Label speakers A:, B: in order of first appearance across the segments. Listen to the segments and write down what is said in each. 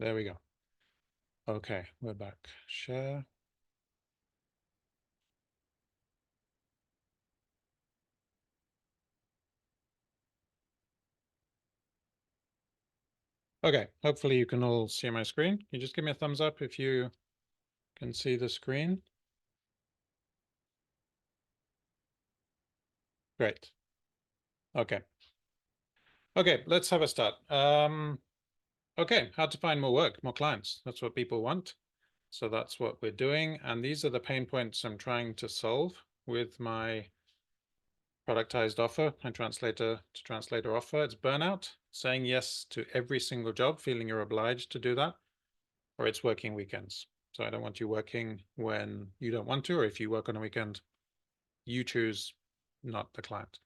A: There we go. Okay, we're back. Share. Okay, hopefully you can all see my screen. Can you just give me a thumbs up if you can see the screen? Great. Okay. Okay, let's have a start. Okay, how to find more work, more clients. That's what people want. So that's what we're doing. And these are the pain points I'm trying to solve with my productized offer, my translator to translator offer. It's burnout, saying yes to every single job, feeling you're obliged to do that, or it's working weekends. So I don't want you working when you don't want to, or if you work on a weekend, you choose, not the client.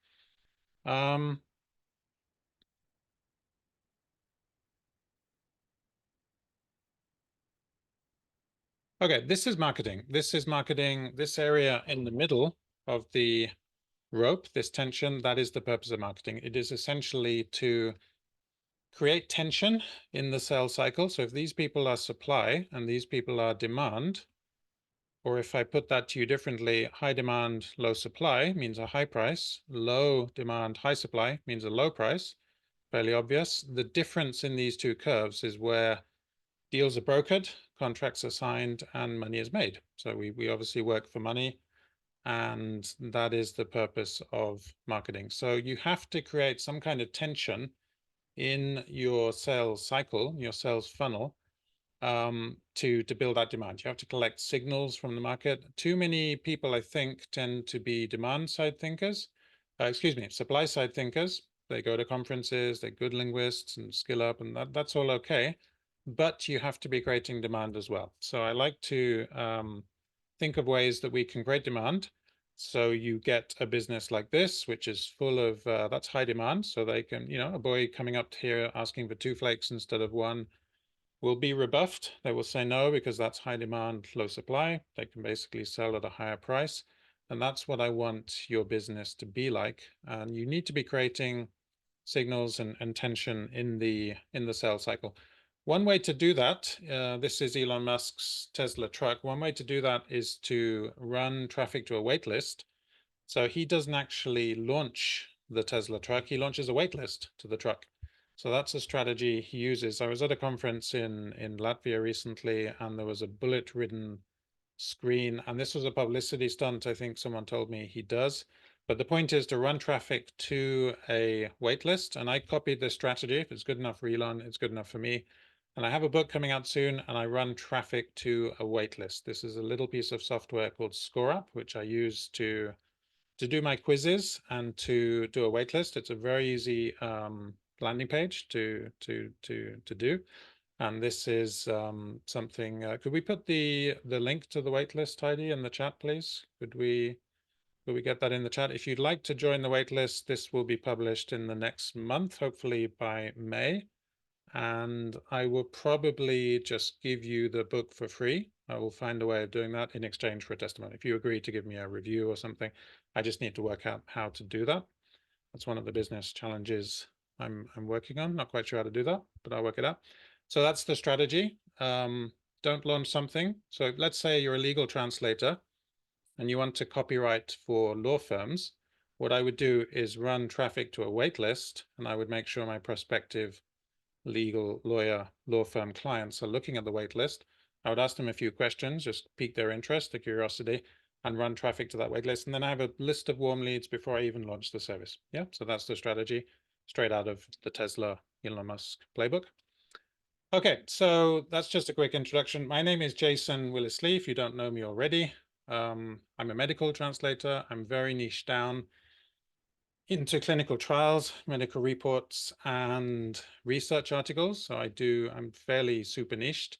A: Okay, this is marketing. This is marketing, this area in the middle of the rope, this tension, that is the purpose of marketing. It is essentially to create tension in the sales cycle. So if these people are supply and these people are demand, or if I put that to you differently, high demand, low supply means a high price, low demand, high supply means a low price, fairly obvious. The difference in these two curves is where deals are brokered, contracts are signed, and money is made. So we obviously work for money, and that is the purpose of marketing. So you have to create some kind of tension in your sales cycle, your sales funnel, to build that demand. You have to collect signals from the market. Too many people, I think, tend to be demand side thinkers. Supply side thinkers. They go to conferences, they're good linguists and skill up, and that's all okay. But you have to be creating demand as well. So I like to think of ways that we can create demand. So you get a business like this, which is full of, that's high demand. So they can, a boy coming up here asking for 2 flakes instead of 1 will be rebuffed. They will say no, because that's high demand, low supply. They can basically sell at a higher price. And that's what I want your business to be like. And you need to be creating signals and tension in the sales cycle. One way to do that, this is Elon Musk's Tesla truck. One way to do that is to run traffic to a wait list. So he doesn't actually launch the Tesla truck. He launches a wait list to the truck. So that's a strategy he uses. I was at a conference in Latvia recently, and there was a bullet-ridden screen, and this was a publicity stunt. I think someone told me he does. But the point is to run traffic to a waitlist, and I copied this strategy. If it's good enough for Elon, it's good enough for me. And I have a book coming out soon, and I run traffic to a waitlist. This is a little piece of software called ScoreApp, which I use to do my quizzes and to do a waitlist. It's a very easy landing page to do. And this is something, could we put the link to the waitlist, Heidi, in the chat, please? Could we get that in the chat? If you'd like to join the waitlist, this will be published in the next month, hopefully by May. And I will probably just give you the book for free. I will find a way of doing that in exchange for a testimony. If you agree to give me a review or something, I just need to work out how to do that. That's one of the business challenges I'm working on. Not quite sure how to do that, but I'll work it out. So that's the strategy. Don't launch something. So let's say you're a legal translator and you want to copyright for law firms. What I would do is run traffic to a wait list, and I would make sure my prospective legal lawyer law firm clients are looking at the wait list. I would ask them a few questions, just pique their interest, their curiosity, and run traffic to that wait list. And then I have a list of warm leads before I even launch the service. Yeah, so that's the strategy straight out of the Tesla Elon Musk playbook. Okay, so that's just a quick introduction. My name is Jason Willis-Lee, if you don't know me already. I'm a medical translator. I'm very niche down into clinical trials, medical reports, and research articles. So I'm fairly super niched.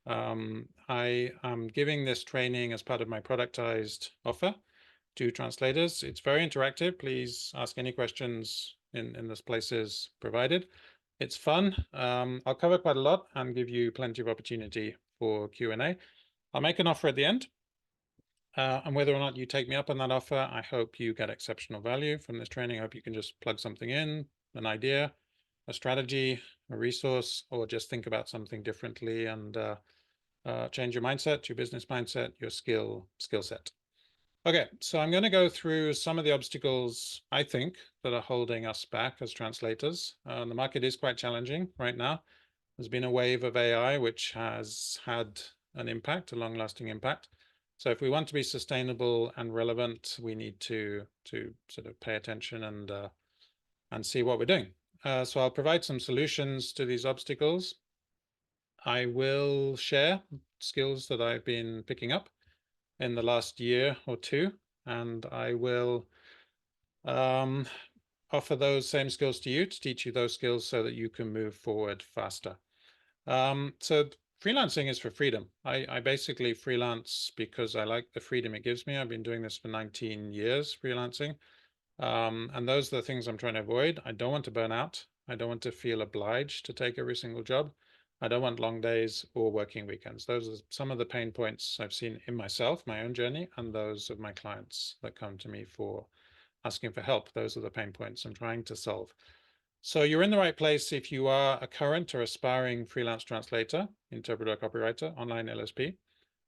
A: I am giving this training as part of my productized offer to translators. It's very interactive. Please ask any questions in those places provided. It's fun. I'll cover quite a lot and give you plenty of opportunity for Q&A. I'll make an offer at the end. And whether or not you take me up on that offer, I hope you get exceptional value from this training. I hope you can just plug something in, an idea, a strategy, a resource, or just think about something differently and change your mindset, your business mindset, your skill set. Okay, so I'm going to go through some of the obstacles I think that are holding us back as translators. The market is quite challenging right now. There's been a wave of AI which has had an impact, a long-lasting impact. So if we want to be sustainable and relevant, we need to sort of pay attention and see what we're doing. So I'll provide some solutions to these obstacles. I will share skills that I've been picking up in the last year or two, and I will offer those same skills to you to teach you those skills so that you can move forward faster. So freelancing is for freedom. I basically freelance because I like the freedom it gives me. I've been doing this for 19 years, freelancing. And those are the things I'm trying to avoid. I don't want to burn out. I don't want to feel obliged to take every single job. I don't want long days or working weekends. Those are some of the pain points I've seen in myself, my own journey, and those of my clients that come to me for asking for help. Those are the pain points I'm trying to solve. So you're in the right place if you are a current or aspiring freelance translator, interpreter, copywriter, online LSP,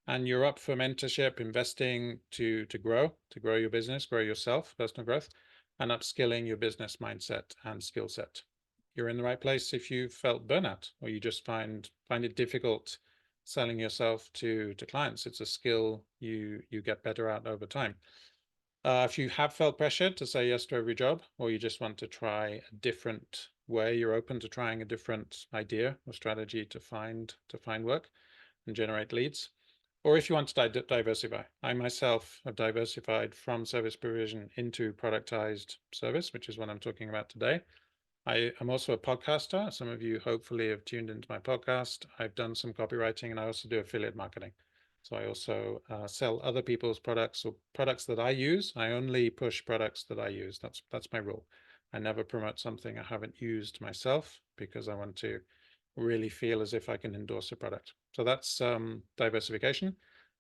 A: and you're up for mentorship, investing to grow your business, grow yourself, personal growth, and upskilling your business mindset and skill set. You're in the right place if you felt burnout or you just find it difficult selling yourself to clients. It's a skill you get better at over time. If you have felt pressure to say yes to every job, or you just want to try a different way, you're open to trying a different idea or strategy to find work and generate leads. Or if you want to diversify. I myself have diversified from service provision into productized service, which is what I'm talking about today. I am also a podcaster. Some of you hopefully have tuned into my podcast. I've done some copywriting and I also do affiliate marketing. So I also sell other people's products or products that I use. I only push products that I use. That's my rule. I never promote something I haven't used myself because I want to really feel as if I can endorse a product. So that's diversification.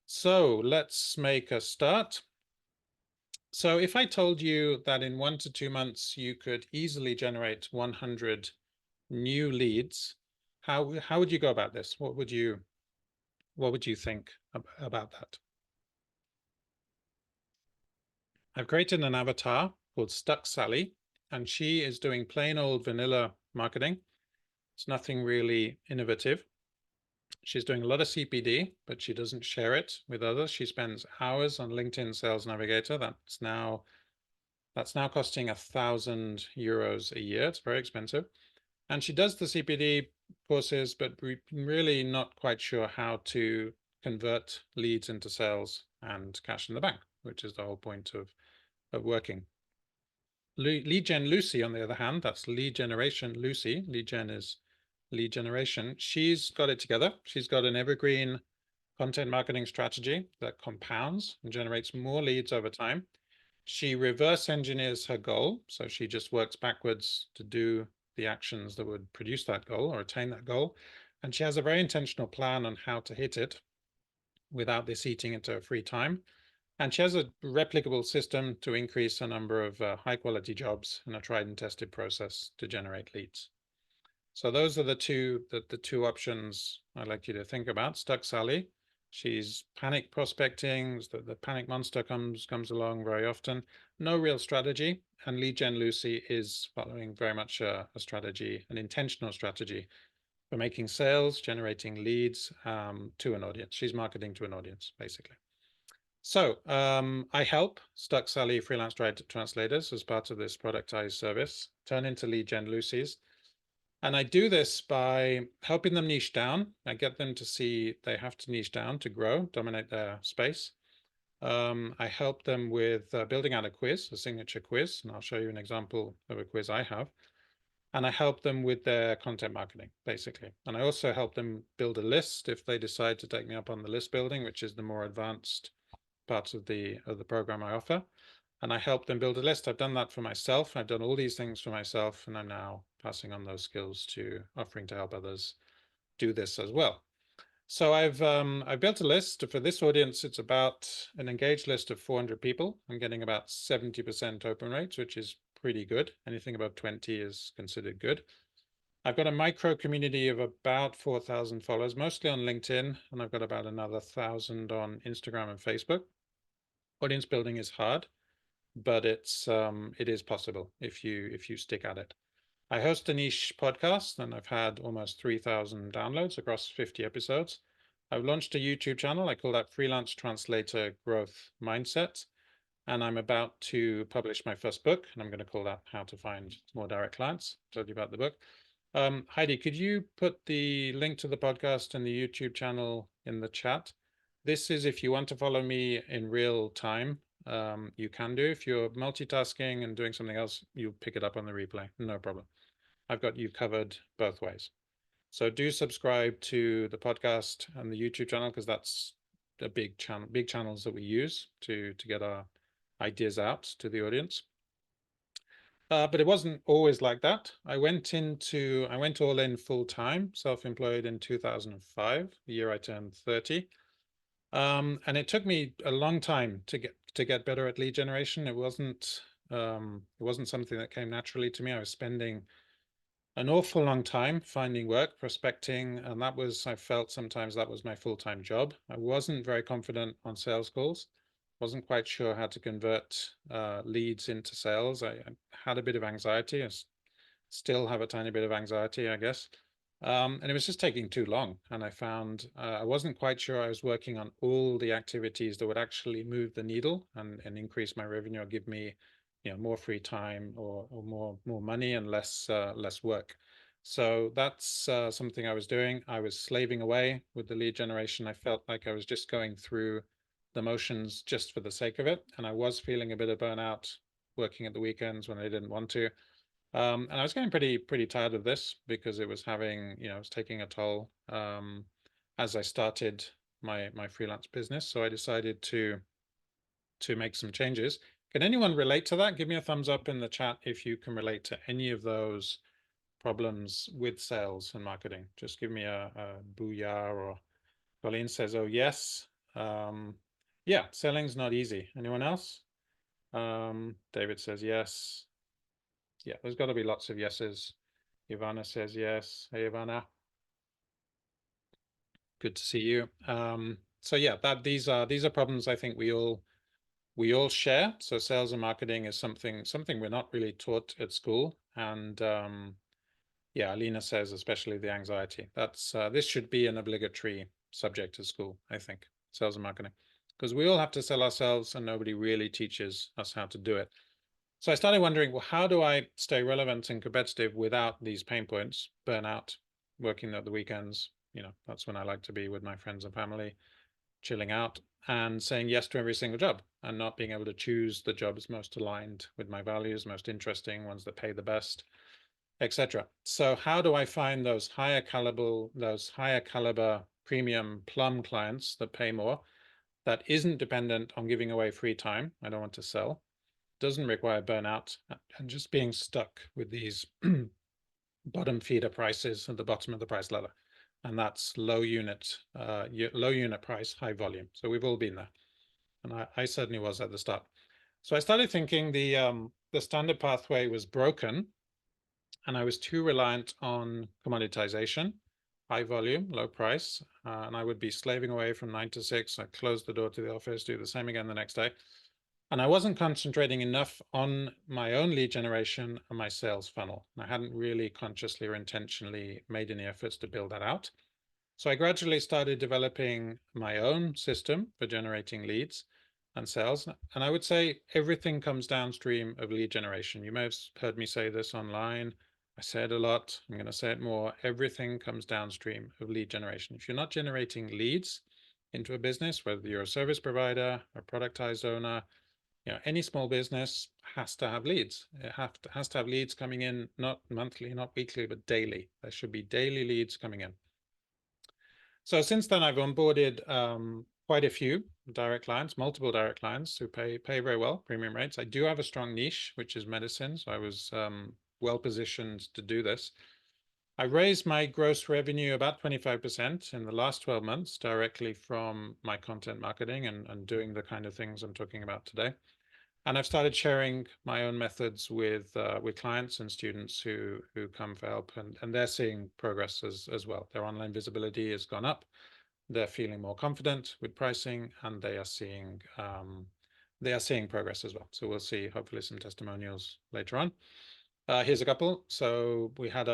A: So let's make a start. So if I told you that in 1 to 2 months you could easily generate 100 new leads, how would you go about this? What would you think about that? I've created an avatar called Stuck Sally, and she is doing plain old vanilla marketing. It's nothing really innovative. She's doing a lot of CPD, but she doesn't share it with others. She spends hours on LinkedIn Sales Navigator. That's now costing €1,000 a year. It's very expensive. And she does the CPD courses, but we're really not quite sure how to convert leads into sales and cash in the bank, which is the whole point of working. Lead Gen Lucy, on the other hand, that's lead generation Lucy. Lead Gen is lead generation. She's got it together. She's got an evergreen content marketing strategy that compounds and generates more leads over time. She reverse engineers her goal. So she just works backwards to do the actions that would produce that goal or attain that goal. And she has a very intentional plan on how to hit it without this eating into her free time. And she has a replicable system to increase the number of high quality jobs in a tried and tested process to generate leads. So those are the two options I'd like you to think about. Stuck Sally, she's panic prospecting. The panic monster comes along very often. No real strategy. And Lead Gen Lucy is following very much a strategy, an intentional strategy for making sales, generating leads to an audience. She's marketing to an audience, basically. So I help Stuck Sally freelance translators as part of this productized service turn into Lead Gen Lucy's. And I do this by helping them niche down. I get them to see they have to niche down to grow, dominate their space. I help them with building out a quiz, a signature quiz, and I'll show you an example of a quiz I have. And I help them with their content marketing, basically. And I also help them build a list if they decide to take me up on the list building, which is the more advanced parts of the program I offer. And I help them build a list. I've done that for myself. I've done all these things for myself, and I'm now passing on those skills to offering to help others do this as well. So I've built a list for this audience. It's about an engaged list of 400 people. I'm getting about 70% open rates, which is pretty good. Anything above 20 is considered good. I've got a micro community of about 4,000 followers, mostly on LinkedIn, and I've got about another 1,000 on Instagram and Facebook. Audience building is hard, but it is possible if you stick at it. I host a niche podcast, and I've had almost 3,000 downloads across 50 episodes. I've launched a YouTube channel. I call that Freelance Translator Growth Mindset. And I'm about to publish my first book, and I'm going to call that How to Find More Direct Clients. Told you about the book. Heidi, could you put the link to the podcast and the YouTube channel in the chat? This is if you want to follow me in real time, you can do. If you're multitasking and doing something else, you pick it up on the replay, no problem. I've got you covered both ways. So do subscribe to the podcast and the YouTube channel, because that's the big channels that we use to get our ideas out to the audience. But it wasn't always like that. I went all in full time, self-employed in 2005, the year I turned 30. And it took me a long time to get better at lead generation. It wasn't something that came naturally to me. I was spending an awful long time finding work, prospecting, and I felt sometimes that was my full-time job. I wasn't very confident on sales calls. Wasn't quite sure how to convert leads into sales. I had a bit of anxiety. I still have a tiny bit of anxiety, I guess. And it was just taking too long. And I found I wasn't quite sure I was working on all the activities that would actually move the needle and increase my revenue or give me, more free time or more money and less work. So that's something I was doing. I was slaving away with the lead generation. I felt like I was just going through the motions just for the sake of it. And I was feeling a bit of burnout working at the weekends when I didn't want to. And I was getting pretty tired of this because it was it was taking a toll as I started my freelance business. So I decided to make some changes. Can anyone relate to that? Give me a thumbs up in the chat if you can relate to any of those problems with sales and marketing. Just give me a booyah, or Colleen says, oh, yes. Yeah, selling's not easy. Anyone else? David says yes. Yeah, there's got to be lots of yeses. Ivana says yes. Hey, Ivana. Good to see you. So yeah, these are problems I think we all share. So sales and marketing is something we're not really taught at school. And yeah, Alina says especially the anxiety. That's this should be an obligatory subject at school, I think, sales and marketing, because we all have to sell ourselves and nobody really teaches us how to do it. So I started wondering, well, how do I stay relevant and competitive without these pain points? Burnout, working at the weekends, that's when I like to be with my friends and family, chilling out and saying yes to every single job and not being able to choose the jobs most aligned with my values, most interesting, ones that pay the best, etc. So how do I find those higher caliber premium plum clients that pay more, that isn't dependent on giving away free time? I don't want to sell. Doesn't require burnout and just being stuck with these bottom feeder prices at the bottom of the price ladder. And that's low unit price, high volume. So we've all been there. And I certainly was at the start. So I started thinking the standard pathway was broken, and I was too reliant on commoditization, high volume, low price. And I would be slaving away from 9 to 6. I'd close the door to the office, do the same again the next day. And I wasn't concentrating enough on my own lead generation and my sales funnel. I hadn't really consciously or intentionally made any efforts to build that out. So I gradually started developing my own system for generating leads and sales. And I would say everything comes downstream of lead generation. You may have heard me say this online. I say it a lot. I'm going to say it more. Everything comes downstream of lead generation. If you're not generating leads into a business, whether you're a service provider, a productized owner, any small business has to have leads. It has to have leads coming in, not monthly, not weekly, but daily. There should be daily leads coming in. So since then, I've onboarded quite a few direct clients, multiple direct clients who pay very well, premium rates. I do have a strong niche, which is medicine. So I was well positioned to do this. I raised my gross revenue about 25% in the last 12 months directly from my content marketing and doing the kind of things I'm talking about today. And I've started sharing my own methods with clients and students who come for help, and they're seeing progress as well. Their online visibility has gone up. They're feeling more confident with pricing, and they are seeing progress as well. So we'll see hopefully some testimonials later on. Here's a couple. So we had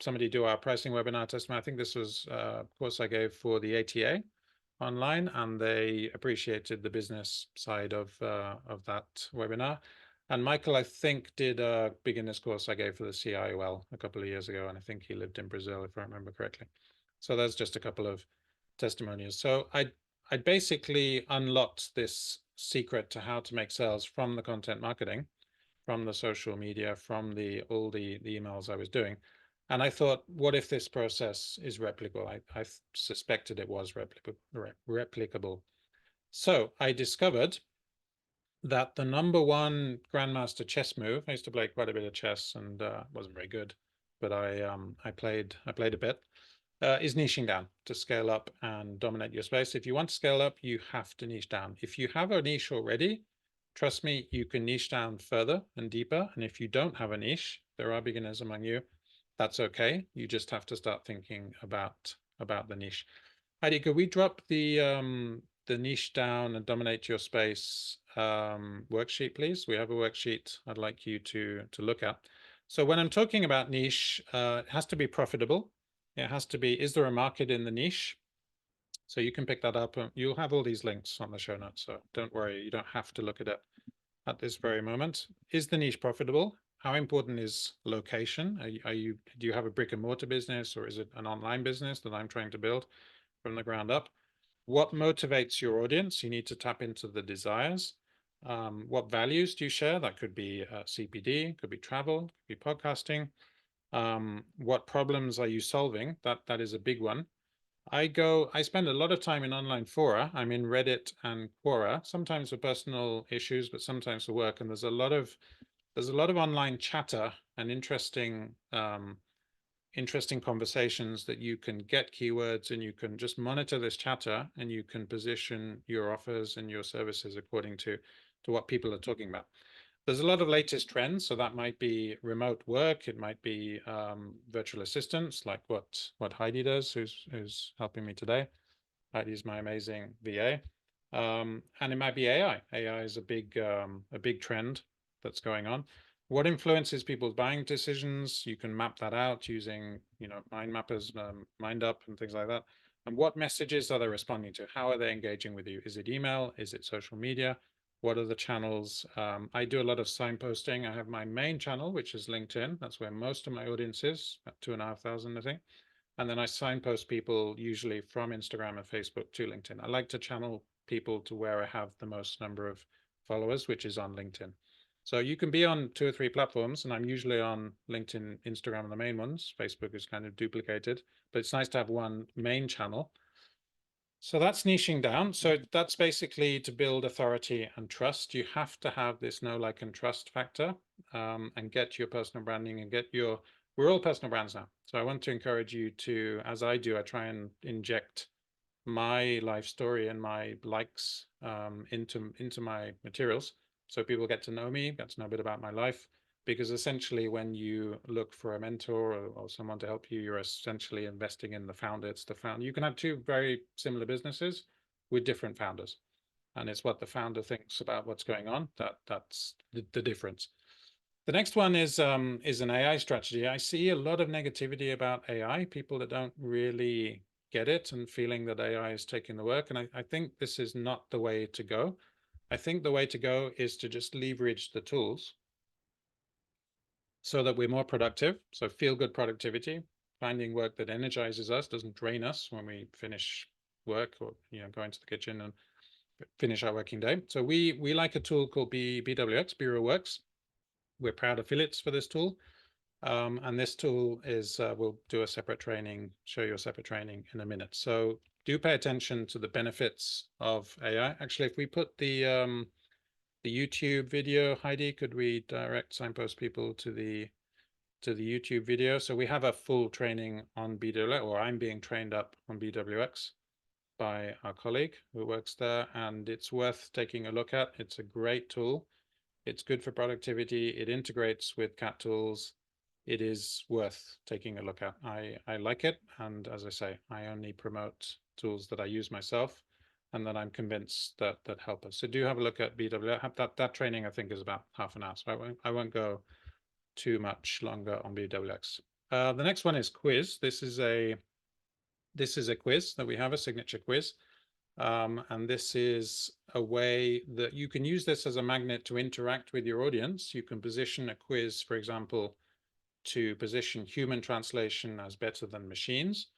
A: somebody do our pricing webinar testimony. I think this was a course I gave for the ATA online, and they appreciated the business side of that webinar. And Michael, I think, did a beginner's course I gave for the CIOL a couple of years ago, and I think he lived in Brazil, if I remember correctly. So there's just a couple of testimonials. So I basically unlocked this secret to how to make sales from the content marketing, from the social media, from all the emails I was doing. And I thought, what if this process is replicable? I suspected it was replicable. So I discovered that the number one grandmaster chess move, I used to play quite a bit of chess, and wasn't very good, but I played a bit, is niching down to scale up and dominate your space. If you want to scale up, you have to niche down. If you have a niche already, trust me, you can niche down further and deeper. And if you don't have a niche, there are beginners among you, that's okay. You just have to start thinking about the niche. Heidi, could we drop the niche down and dominate your space worksheet, please? We have a worksheet I'd like you to look at. So when I'm talking about niche, it has to be profitable. It has to be, is there a market in the niche? So you can pick that up. You'll have all these links on the show notes, so don't worry, you don't have to look at it at this very moment. Is the niche profitable? How important is location? Do you have a brick and mortar business, or is it an online business that I'm trying to build from the ground up? What motivates your audience? You need to tap into the desires. What values do you share? That could be CPD, could be travel, could be podcasting. What problems are you solving? That is a big one. I spend a lot of time in online fora. I'm in Reddit and Quora, sometimes for personal issues, but sometimes for work. And there's a lot of online chatter and interesting conversations that you can get keywords, and you can just monitor this chatter, and you can position your offers and your services according to what people are talking about. There's a lot of latest trends, so that might be remote work, it might be virtual assistants, like what Heidi does, who's helping me today. Heidi's my amazing VA, and it might be AI. AI is a big trend that's going on. What influences people's buying decisions? You can map that out using mind mappers, MindUp, and things like that. And what messages are they responding to? How are they engaging with you? Is it email? Is it social media? What are the channels? I do a lot of signposting. I have my main channel, which is LinkedIn. That's where most of my audience is, about 2,500, I think. And then I signpost people usually from Instagram and Facebook to LinkedIn. I like to channel people to where I have the most number of followers, which is on LinkedIn. So you can be on 2 or 3 platforms, and I'm usually on LinkedIn, Instagram, and the main ones. Facebook is kind of duplicated, but it's nice to have one main channel. So that's niching down. So that's basically to build authority and trust. You have to have this know, like, and trust factor, and get your personal branding and we're all personal brands now. So I want to encourage you to, as I do, I try and inject my life story and my likes into my materials, so people get to know me, get to know a bit about my life. Because essentially, when you look for a mentor or someone to help you, you're essentially investing in the founder. It's the founder. You can have 2 very similar businesses with different founders, and it's what the founder thinks about what's going on that's the difference. The next one is an AI strategy. I see a lot of negativity about AI, people that don't really get it and feeling that AI is taking the work. And I think this is not the way to go. I think the way to go is to just leverage the tools so that we're more productive. So feel good productivity, finding work that energizes us, doesn't drain us when we finish work, or go into the kitchen and finish our working day. So we like a tool called BWX, Bureau Works. We're proud affiliates for this tool. And this tool is, we'll do a separate training, show you a separate training in a minute. So do pay attention to the benefits of AI. Actually, if we put the YouTube video, Heidi, could we direct signpost people to the YouTube video? So we have a full training on BWX, or I'm being trained up on BWX by our colleague who works there, and it's worth taking a look at. It's a great tool. It's good for productivity. It integrates with cat tools. It is worth taking a look at. I like it. And as I say, I only promote tools that I use myself and that I'm convinced that help us. So do have a look at BWX. That training I think is about half an hour. So I won't go too much longer on BWX. The next one is quiz. This is a quiz that we have, a signature quiz. And this is a way that you can use this as a magnet to interact with your audience. You can position a quiz, for example, to position human translation as better than machines.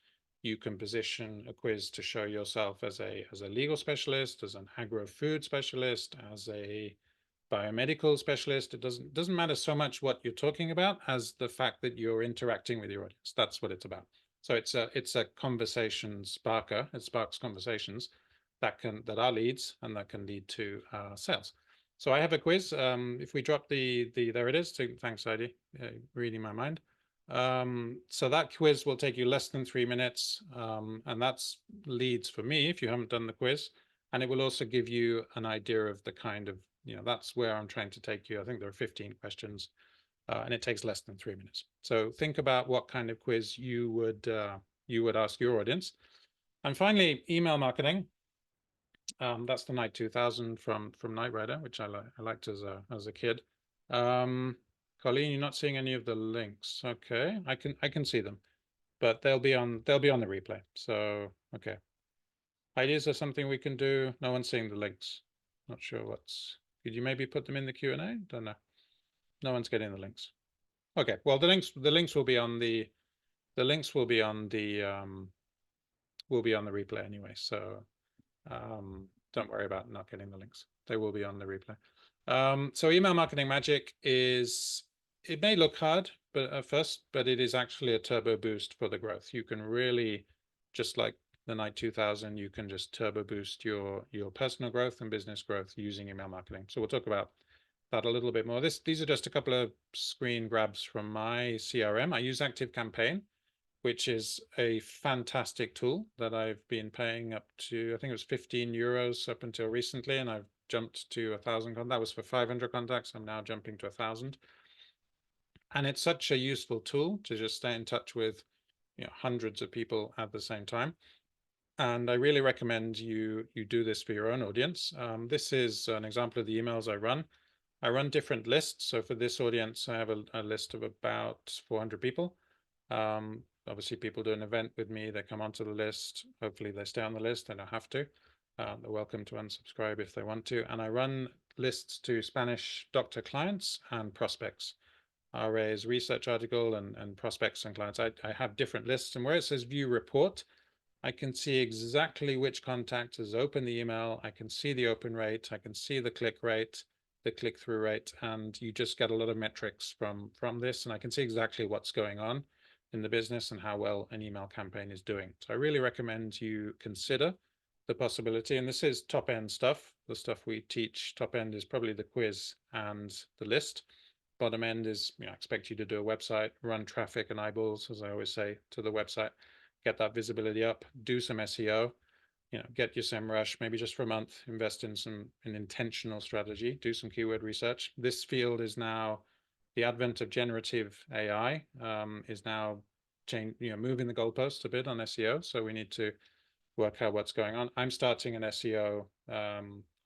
A: You can position a quiz to show yourself as a legal specialist, as an agro-food specialist, as a biomedical specialist. It doesn't matter so much what you're talking about as the fact that you're interacting with your audience. That's what it's about. So it's a conversation sparker. It sparks conversations that are leads and that can lead to sales. So I have a quiz. If we drop there it is. Thanks, Heidi, reading my mind. So that quiz will take you less than 3 minutes, and that's leads for me if you haven't done the quiz. And it will also give you an idea of the kind of, that's where I'm trying to take you. I think there are 15 questions, and it takes less than 3 minutes. So think about what kind of quiz you would ask your audience. And finally, email marketing. That's the Night 2000 from Knight Rider, which I liked as a kid. Colleen, you're not seeing any of the links. Okay, I can see them, but they'll be on the replay. So okay. Heidi, is there something we can do? No one's seeing the links. Not sure what's. Could you maybe put them in the Q&A? Don't know. No one's getting the links. Okay. Well, the links will be on the replay anyway. So don't worry about not getting the links. They will be on the replay. So email marketing magic is, it may look hard but at first, but it is actually a turbo boost for the growth. You can really, just like the Night 2000, you can just turbo boost your personal growth and business growth using email marketing. So we'll talk about that a little bit more. These are just a couple of screen grabs from my CRM. I use ActiveCampaign, which is a fantastic tool that I've been paying up to, I think it was 15 euros up until recently, and I've jumped to 1,000. That was for 500 contacts. I'm now jumping to 1,000. And it's such a useful tool to just stay in touch with hundreds of people at the same time. And I really recommend you do this for your own audience. This is an example of the emails I run. I run different lists. So for this audience, I have a list of about 400 people. Obviously, people do an event with me, they come onto the list. Hopefully they stay on the list. They don't have to. They're welcome to unsubscribe if they want to. And I run lists to Spanish doctor clients and prospects. RA's research article and prospects and clients. I have different lists, and where it says view report, I can see exactly which contact has opened the email. I can see the open rate. I can see the click rate, the click-through rate, and you just get a lot of metrics from this, and I can see exactly what's going on in the business and how well an email campaign is doing. So I really recommend you consider the possibility, and this is top-end stuff. The stuff we teach, top end is probably the quiz and the list. Bottom end is, I expect you to do a website, run traffic and eyeballs, as I always say, to the website, get that visibility up, do some SEO, get your SEMrush, maybe just for a month, invest in an intentional strategy, do some keyword research. This field is now, the advent of generative AI is now moving the goalposts a bit on SEO. So we need to work out what's going on. I'm starting an SEO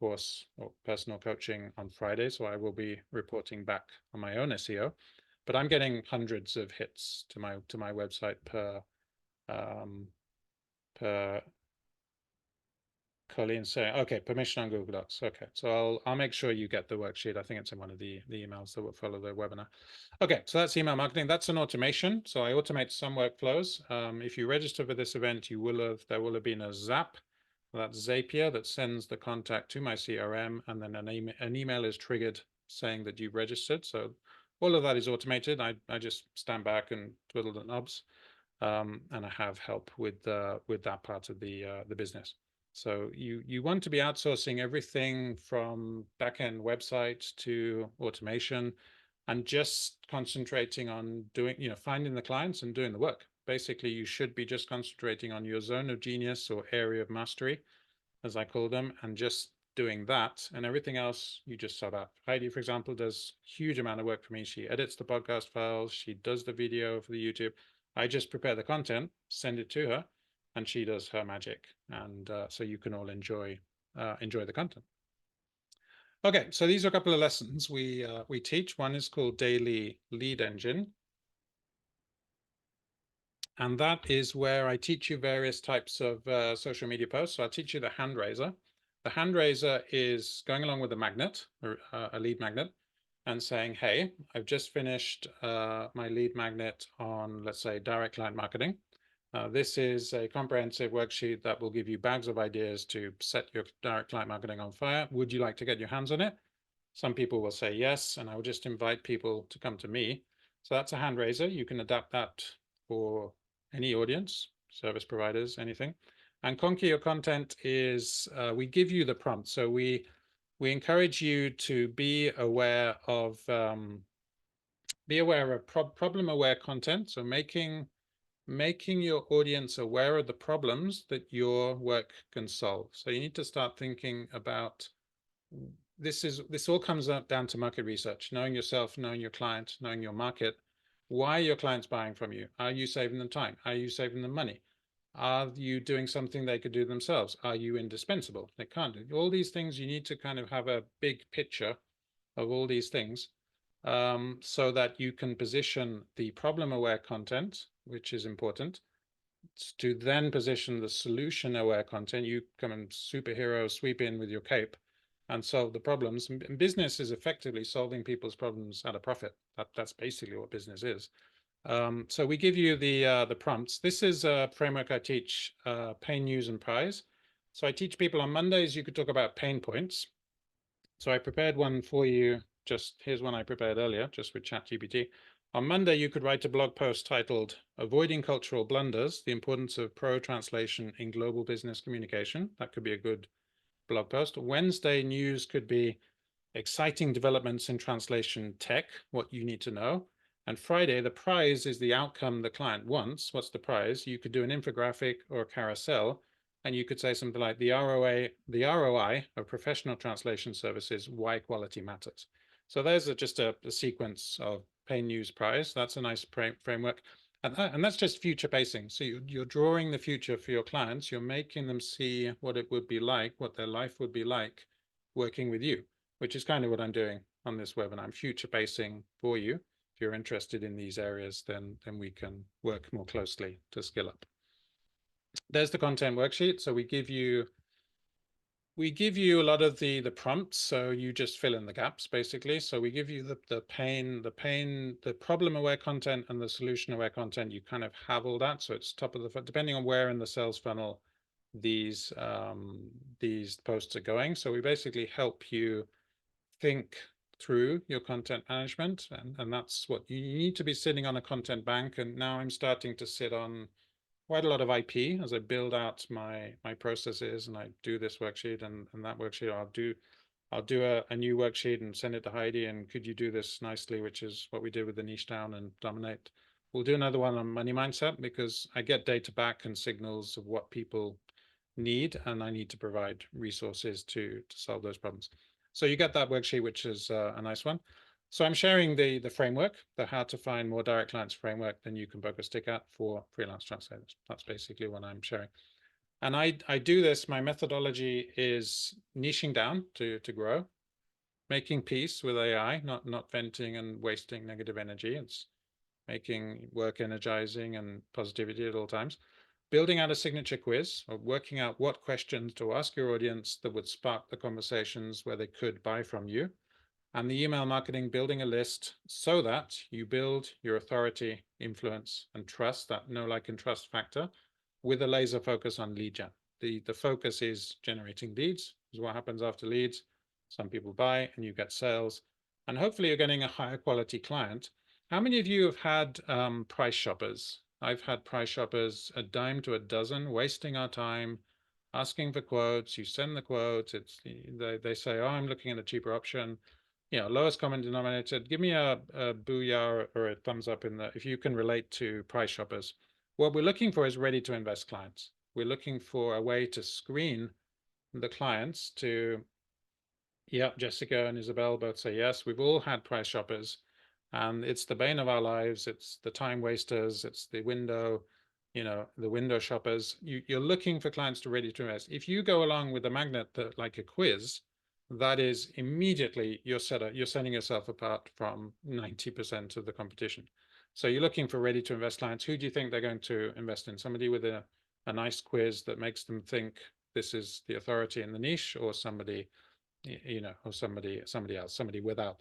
A: course or personal coaching on Friday, so I will be reporting back on my own SEO. But I'm getting hundreds of hits to my website per Colleen saying, okay, permission on Google Docs. Okay, so I'll make sure you get the worksheet. I think it's in one of the emails that will follow the webinar. Okay, so that's email marketing. That's an automation. So I automate some workflows. If you register for this event, there will have been a Zap, that's Zapier, that sends the contact to my CRM, and then an email is triggered saying that you've registered. So all of that is automated. I just stand back and twiddle the knobs, and I have help with that part of the business. So you want to be outsourcing everything from back-end websites to automation, and just concentrating on doing, finding the clients and doing the work. Basically, you should be just concentrating on your zone of genius or area of mastery, as I call them, and just doing that, and everything else you just sort out. Heidi, for example, does huge amount of work for me. She edits the podcast files, she does the video for the YouTube. I just prepare the content, send it to her, and she does her magic. And so you can all enjoy the content. Okay, so these are a couple of lessons we teach. One is called Daily Lead Engine. And that is where I teach you various types of social media posts. So I'll teach you the hand raiser. The hand raiser is going along with a magnet, or a lead magnet, and saying, hey, I've just finished my lead magnet on, let's say, direct client marketing. This is a comprehensive worksheet that will give you bags of ideas to set your direct client marketing on fire. Would you like to get your hands on it? Some people will say yes, and I will just invite people to come to me. So that's a hand raiser. You can adapt that for any audience, service providers, anything. And conquer your content is we give you the prompt. So we encourage you to be aware of problem-aware content. So making your audience aware of the problems that your work can solve. So you need to start thinking about this all comes down to market research, knowing yourself, knowing your client, knowing your market. Why are your clients buying from you? Are you saving them time? Are you saving them money? Are you doing something they could do themselves? Are you indispensable? They can't do all these things. You need to kind of have a big picture of all these things so that you can position the problem-aware content, which is important, to then position the solution-aware content. You come and superhero sweep in with your cape and solve the problems. And business is effectively solving people's problems at a profit. That's basically what business is. So we give you the prompts. This is a framework I teach, pain, use, and prize. So I teach people on Mondays, you could talk about pain points. So I prepared one for you. Here's one I prepared earlier, just with ChatGPT. On Monday, you could write a blog post titled Avoiding Cultural Blunders, the Importance of Pro Translation in Global Business Communication. That could be a good blog post. Wednesday news could be exciting developments in translation tech, what you need to know. And Friday, the prize is the outcome the client wants. What's the prize? You could do an infographic or a carousel, and you could say something like the ROI of professional translation services, why quality matters. So there's just a sequence of pain, news, prize. That's a nice framework. And that's just future pacing. So you're drawing the future for your clients. You're making them see what it would be like, what their life would be like working with you, which is kind of what I'm doing on this webinar. I'm future pacing for you. If you're interested in these areas, then we can work more closely to skill up. There's the content worksheet. So we give you a lot of the prompts, so you just fill in the gaps basically. So we give you the problem-aware content and the solution-aware content. You kind of have all that, so it's top of the, depending on where in the sales funnel these posts are going. So we basically help you think through your content management, and that's what you need to be sitting on a content bank. And now I'm starting to sit on quite a lot of IP as I build out my processes, and I do this worksheet and that worksheet. I'll do a new worksheet and send it to Heidi, and could you do this nicely, which is what we did with the niche down and dominate. We'll do another one on money mindset, because I get data back and signals of what people need, and I need to provide resources to solve those problems. So you get that worksheet, which is a nice one. So I'm sharing the framework, the how to find more direct clients framework, then you can book a stick at for freelance translators. That's basically what I'm sharing. And I do this, my methodology is niching down to grow, making peace with AI, not venting and wasting negative energy. It's making work energizing and positivity at all times. Building out a signature quiz, or working out what questions to ask your audience that would spark the conversations where they could buy from you. And the email marketing, building a list so that you build your authority, influence, and trust, that know, like, and trust factor, with a laser focus on lead gen. The focus is generating leads, is what happens after leads. Some people buy and you get sales, and hopefully you're getting a higher quality client. How many of you have had price shoppers? I've had price shoppers, a dime to a dozen, wasting our time, asking for quotes. You send the quotes, they say, oh, I'm looking at a cheaper option. Lowest common denominator. Give me a booyah or a thumbs up if you can relate to price shoppers. What we're looking for is ready to invest clients. We're looking for a way to screen the clients to Yeah, Jessica and Isabel both say yes. We've all had price shoppers, and it's the bane of our lives. It's the time wasters. It's the window, the window shoppers. You're looking for clients to ready to invest. If you go along with a magnet that like a quiz, that is immediately you're setting yourself apart from 90% of the competition. So you're looking for ready to invest clients. Who do you think they're going to invest in? Somebody with a nice quiz that makes them think this is the authority in the niche, or somebody or somebody else, somebody without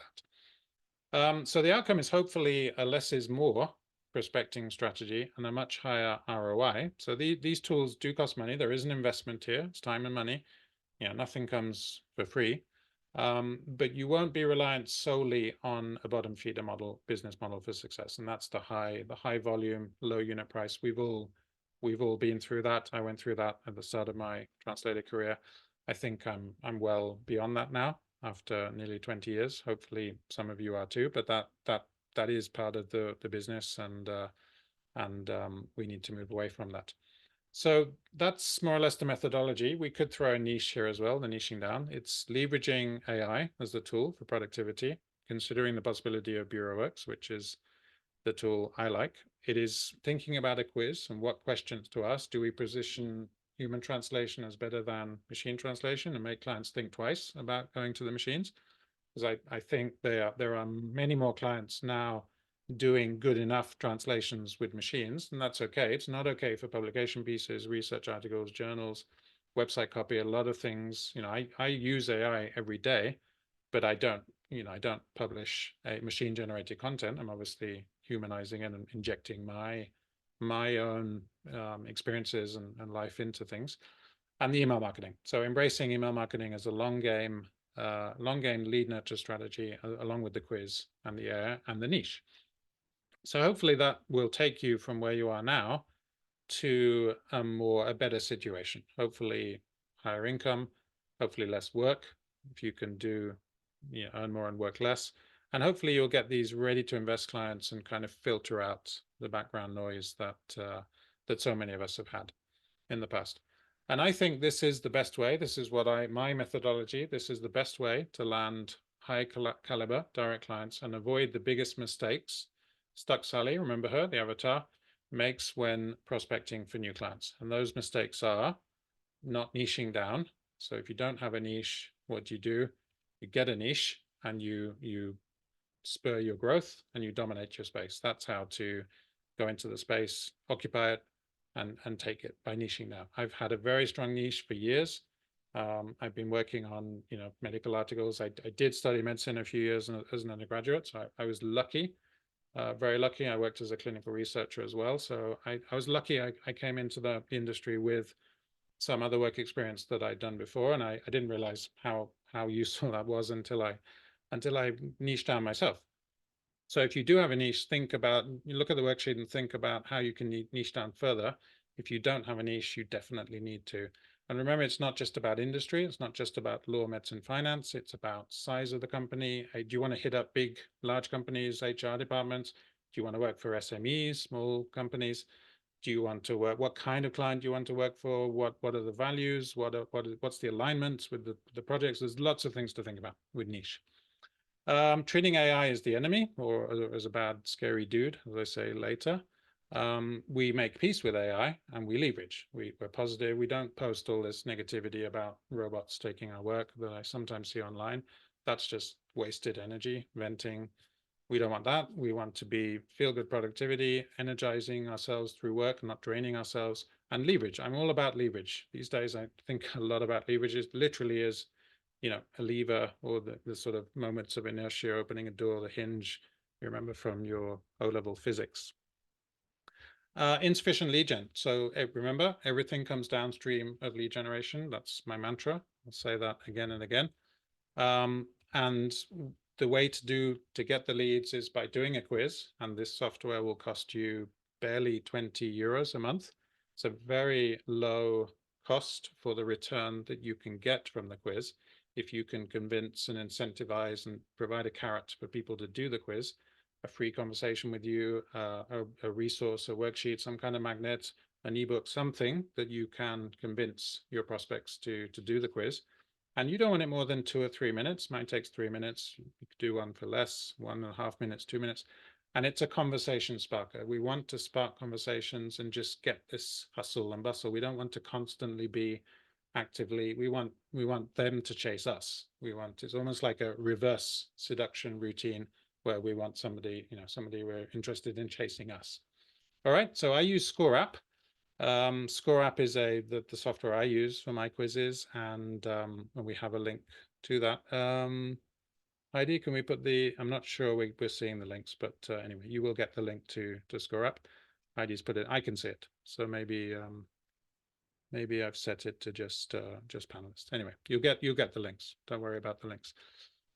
A: that. So the outcome is hopefully a less is more prospecting strategy and a much higher ROI. So these tools do cost money. There is an investment here. It's time and money. Nothing comes for free. But you won't be reliant solely on a bottom feeder business model for success. And that's the high volume, low unit price. We've all been through that. I went through that at the start of my translator career. I think I'm well beyond that now after nearly 20 years. Hopefully some of you are too, but that is part of the business, and we need to move away from that. So that's more or less the methodology. We could throw a niche here as well, the niching down. It's leveraging AI as the tool for productivity, considering the possibility of BureauWorks, which is the tool I like. It is thinking about a quiz and what questions to ask. Do we position human translation as better than machine translation and make clients think twice about going to the machines? Because I think there are many more clients now doing good enough translations with machines, and that's okay. It's not okay for publication pieces, research articles, journals, website copy, a lot of things. I use AI every day, but I don't publish a machine generated content. I'm obviously humanizing it and injecting my own experiences and life into things. And the email marketing. So embracing email marketing as a long game lead nurture strategy, along with the quiz and the AI and the niche. So hopefully that will take you from where you are now to a better situation. Hopefully higher income, hopefully less work if you can earn more and work less. And hopefully you'll get these ready to invest clients and kind of filter out the background noise that so many of us have had in the past. And I think this is the best way. This is my methodology. This is the best way to land high caliber direct clients and avoid the biggest mistakes Stuck Sally, remember her, the avatar, makes when prospecting for new clients. And those mistakes are not niching down. So if you don't have a niche, what do? You get a niche and you spur your growth and you dominate your space. That's how to go into the space, occupy it, and take it by niching now. I've had a very strong niche for years. I've been working on medical articles. I did study medicine a few years as an undergraduate, so I was lucky. Very lucky. I worked as a clinical researcher as well. So I was lucky I came into the industry with some other work experience that I'd done before. And I didn't realize how useful that was until I niched down myself. So if you do have a niche, you look at the worksheet and think about how you can niche down further. If you don't have a niche, you definitely need to. And remember, it's not just about industry. It's not just about law, medicine, finance. It's about size of the company. Do you want to hit up large companies, HR departments? Do you want to work for SMEs, small companies? Do you want to work? What kind of client do you want to work for? What are the values? What's the alignments with the projects? There's lots of things to think about with niche. Treating AI as the enemy or as a bad, scary dude, as I say later. We make peace with AI and we leverage. We're positive. We don't post all this negativity about robots taking our work that I sometimes see online. That's just wasted energy, venting. We don't want that. We want to be feel-good productivity, energizing ourselves through work, not draining ourselves, and leverage. I'm all about leverage. These days, I think a lot about leverage. It literally is a lever or the sort of moments of inertia, opening a door, the hinge, you remember from your O-level physics. Insufficient lead gen. So remember, everything comes downstream of lead generation. That's my mantra. I'll say that again and again. And the way to get the leads is by doing a quiz, and this software will cost you barely 20 euros a month. It's a very low cost for the return that you can get from the quiz. If you can convince and incentivize and provide a carrot for people to do the quiz, a free conversation with you, a resource, a worksheet, some kind of magnet, an ebook, something that you can convince your prospects to do the quiz. And you don't want it more than 2 or 3 minutes. Mine takes 3 minutes. You could do one for less, 1.5 minutes, 2 minutes. And it's a conversation sparker. We want to spark conversations and just get this hustle and bustle. We don't want to constantly be actively, we want them to chase us. It's almost like a reverse seduction routine where we want somebody, somebody we're interested in chasing us. All right, so I use ScoreApp. ScoreApp is the software I use for my quizzes, and we have a link to that. Heidi, can we put I'm not sure we're seeing the links, but anyway, you will get the link to ScoreApp. Heidi's put it, I can see it. So maybe I've set it to just panelists. Anyway, you'll get the links. Don't worry about the links.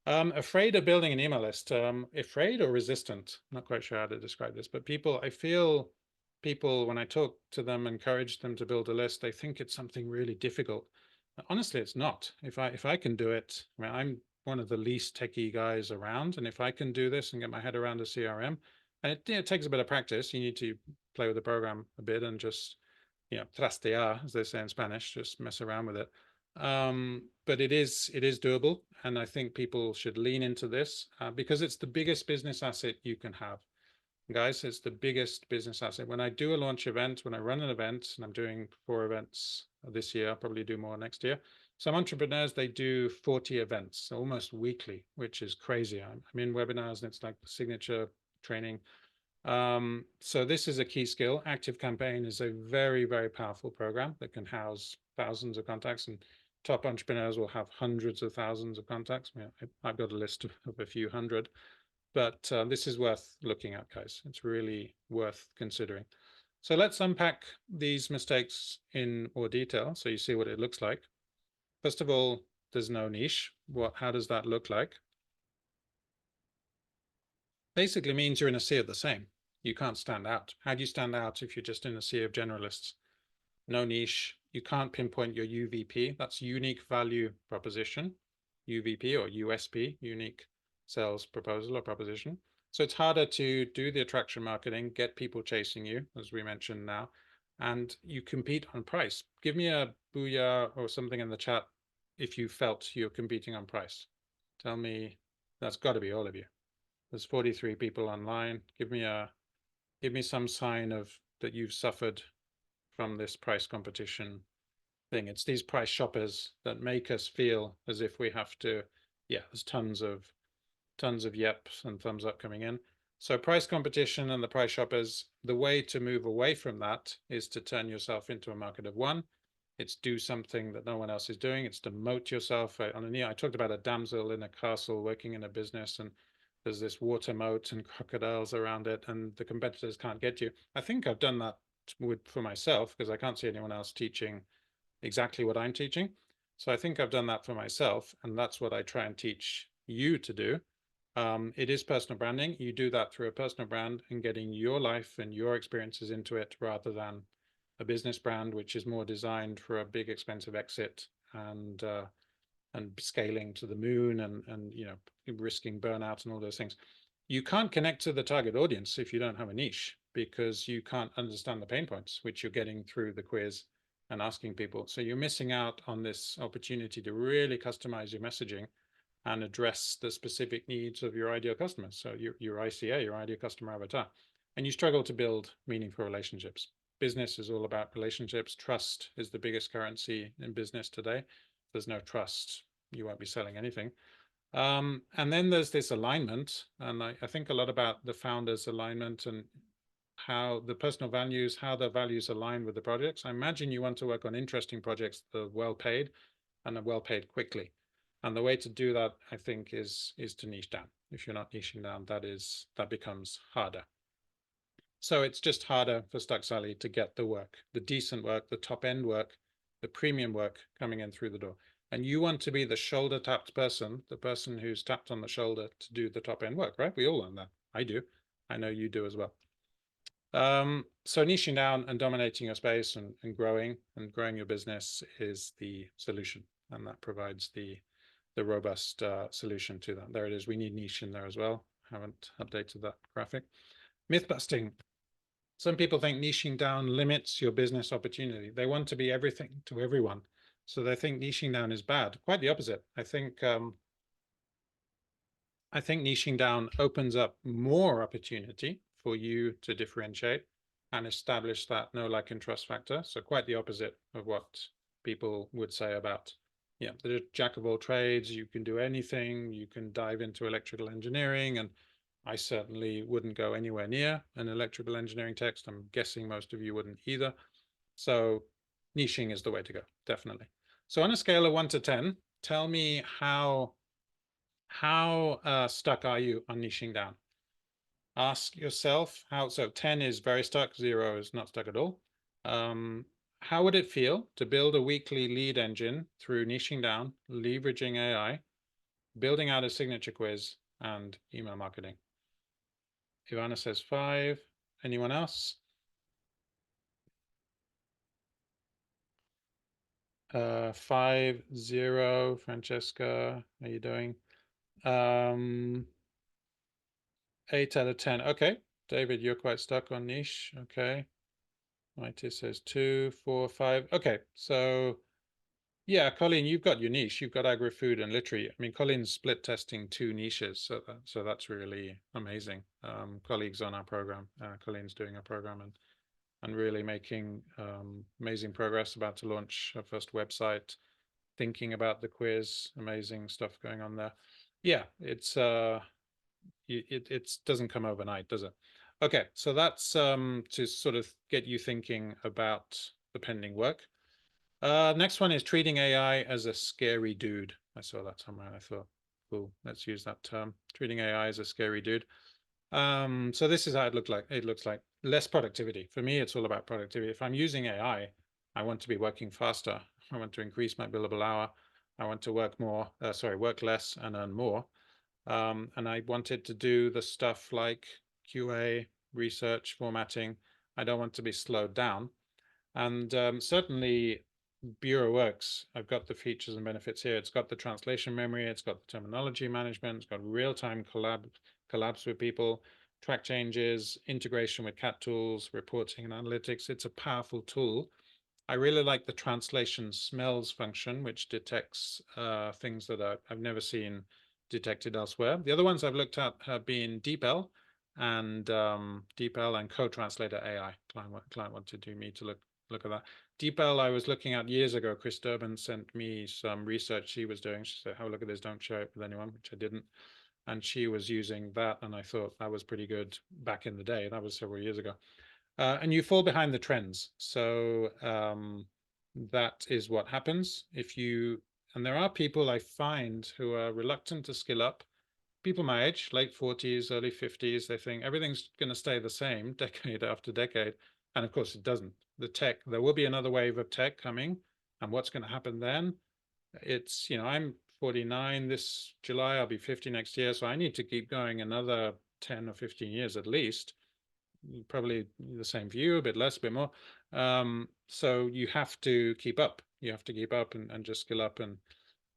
A: Afraid of building an email list. Afraid or resistant? Not quite sure how to describe this, but I feel people, when I talk to them, encourage them to build a list, they think it's something really difficult. Honestly, it's not. If I can do it, I mean, I'm one of the least techie guys around, and if I can do this and get my head around a CRM, and it takes a bit of practice. You need to play with the program a bit and just trastear, as they say in Spanish, just mess around with it. But it is doable, and I think people should lean into this because it's the biggest business asset you can have. Guys, it's the biggest business asset. When I do a launch event, when I run an event, and I'm doing 4 events this year, I'll probably do more next year. Some entrepreneurs, they do 40 events almost weekly, which is crazy. I'm in webinars and it's like the signature training. So this is a key skill. Active Campaign is a very, very powerful program that can house thousands of contacts, and top entrepreneurs will have hundreds of thousands of contacts. I've got a list of a few hundred, but this is worth looking at, guys. It's really worth considering. So let's unpack these mistakes in more detail so you see what it looks like. First of all, there's no niche. How does that look like? Basically means you're in a sea of the same. You can't stand out. How do you stand out if you're just in a sea of generalists? No niche. You can't pinpoint your UVP. That's unique value proposition, UVP or USP, unique sales proposal or proposition. So it's harder to do the attraction marketing, get people chasing you, as we mentioned now, and you compete on price. Give me a booyah or something in the chat if you felt you're competing on price. Tell me, that's got to be all of you. There's 43 people online. Give me some sign of that you've suffered from this price competition thing. It's these price shoppers that make us feel as if we have to, there's tons of yeps and thumbs up coming in. So price competition and the price shoppers, the way to move away from that is to turn yourself into a market of one. It's do something that no one else is doing. It's to moat yourself. I talked about a damsel in a castle working in a business, and there's this water moat and crocodiles around it, and the competitors can't get you. I think I've done that for myself because I can't see anyone else teaching exactly what I'm teaching. So I think I've done that for myself, and that's what I try and teach you to do. It is personal branding. You do that through a personal brand and getting your life and your experiences into it rather than a business brand, which is more designed for a big expensive exit and scaling to the moon and risking burnout and all those things. You can't connect to the target audience if you don't have a niche, because you can't understand the pain points which you're getting through the quiz and asking people. So you're missing out on this opportunity to really customize your messaging and address the specific needs of your ideal customers. So your ICA, your ideal customer avatar, and you struggle to build meaningful relationships. Business is all about relationships. Trust is the biggest currency in business today. If there's no trust, you won't be selling anything. And then there's this alignment, and I think a lot about the founder's alignment and how the personal values, how their values align with the projects. I imagine you want to work on interesting projects that are well paid and are well paid quickly. And the way to do that, I think, is to niche down. If you're not niching down, that becomes harder. So it's just harder for Stuck Sally to get the work, the decent work, the top end work, the premium work coming in through the door. And you want to be the shoulder tapped person, the person who's tapped on the shoulder to do the top end work, right? We all learn that. I do. I know you do as well. So niching down and dominating your space and growing your business is the solution. And that provides the robust solution to that. There it is. We need niche in there as well. Haven't updated that graphic. Myth busting. Some people think niching down limits your business opportunity. They want to be everything to everyone. So they think niching down is bad. Quite the opposite. I think niching down opens up more opportunity for you to differentiate and establish that know, like, and trust factor. So quite the opposite of what people would say about, yeah, the jack of all trades. You can do anything. You can dive into electrical engineering, and I certainly wouldn't go anywhere near an electrical engineering text. I'm guessing most of you wouldn't either. So niching is the way to go, definitely. So on a scale of 1 to 10, tell me how stuck are you on niching down? Ask yourself how. So 10 is very stuck, 0 is not stuck at all. How would it feel to build a weekly lead engine through niching down, leveraging AI, building out a signature quiz, and email marketing? Ivana says 5. Anyone else? 5, 0. Francesca, how are you doing? 8 out of 10. Okay. David, you're quite stuck on niche. Okay. Mighty says 2, 4, 5. Okay. So yeah, Colleen, you've got your niche. You've got agri-food and literary. I mean, Colleen's split testing 2 niches. So that's really amazing. Colleagues on our program. Colleen's doing a program and really making amazing progress, about to launch her first website, thinking about the quiz, amazing stuff going on there. Yeah, it's it doesn't come overnight, does it? Okay, so that's to sort of get you thinking about the pending work. Next one is treating AI as a scary dude. I saw that somewhere and I thought, cool, let's use that term. Treating AI as a scary dude. So this is how it looks like. It looks like less productivity. For me, it's all about productivity. If I'm using AI, I want to be working faster. I want to increase my billable hour. I want to work more, work less and earn more. And I wanted to do the stuff like QA, research, formatting. I don't want to be slowed down. And certainly Bureau Works, I've got the features and benefits here. It's got the translation memory, it's got the terminology management, it's got real-time collabs with people, track changes, integration with CAT tools, reporting and analytics. It's a powerful tool. I really like the translation smells function, which detects things that I've never seen detected elsewhere. The other ones I've looked at have been DeepL and Co-Translator AI. Client wanted me to look at that. DeepL I was looking at years ago. Chris Durbin sent me some research she was doing. She said, "Have a look at this. Don't share it with anyone," which I didn't. And she was using that, and I thought that was pretty good back in the day. That was several years ago. And you fall behind the trends. So that is what happens if you, and there are people I find who are reluctant to skill up. People my age, late 40s, early 50s, they think everything's going to stay the same decade after decade. And of course it doesn't. There will be another wave of tech coming. And what's going to happen then? It's, I'm 49 this July, I'll be 50 next year. So I need to keep going another 10 or 15 years at least. Probably the same for you, a bit less, a bit more. So you have to keep up. You have to keep up and just skill up. And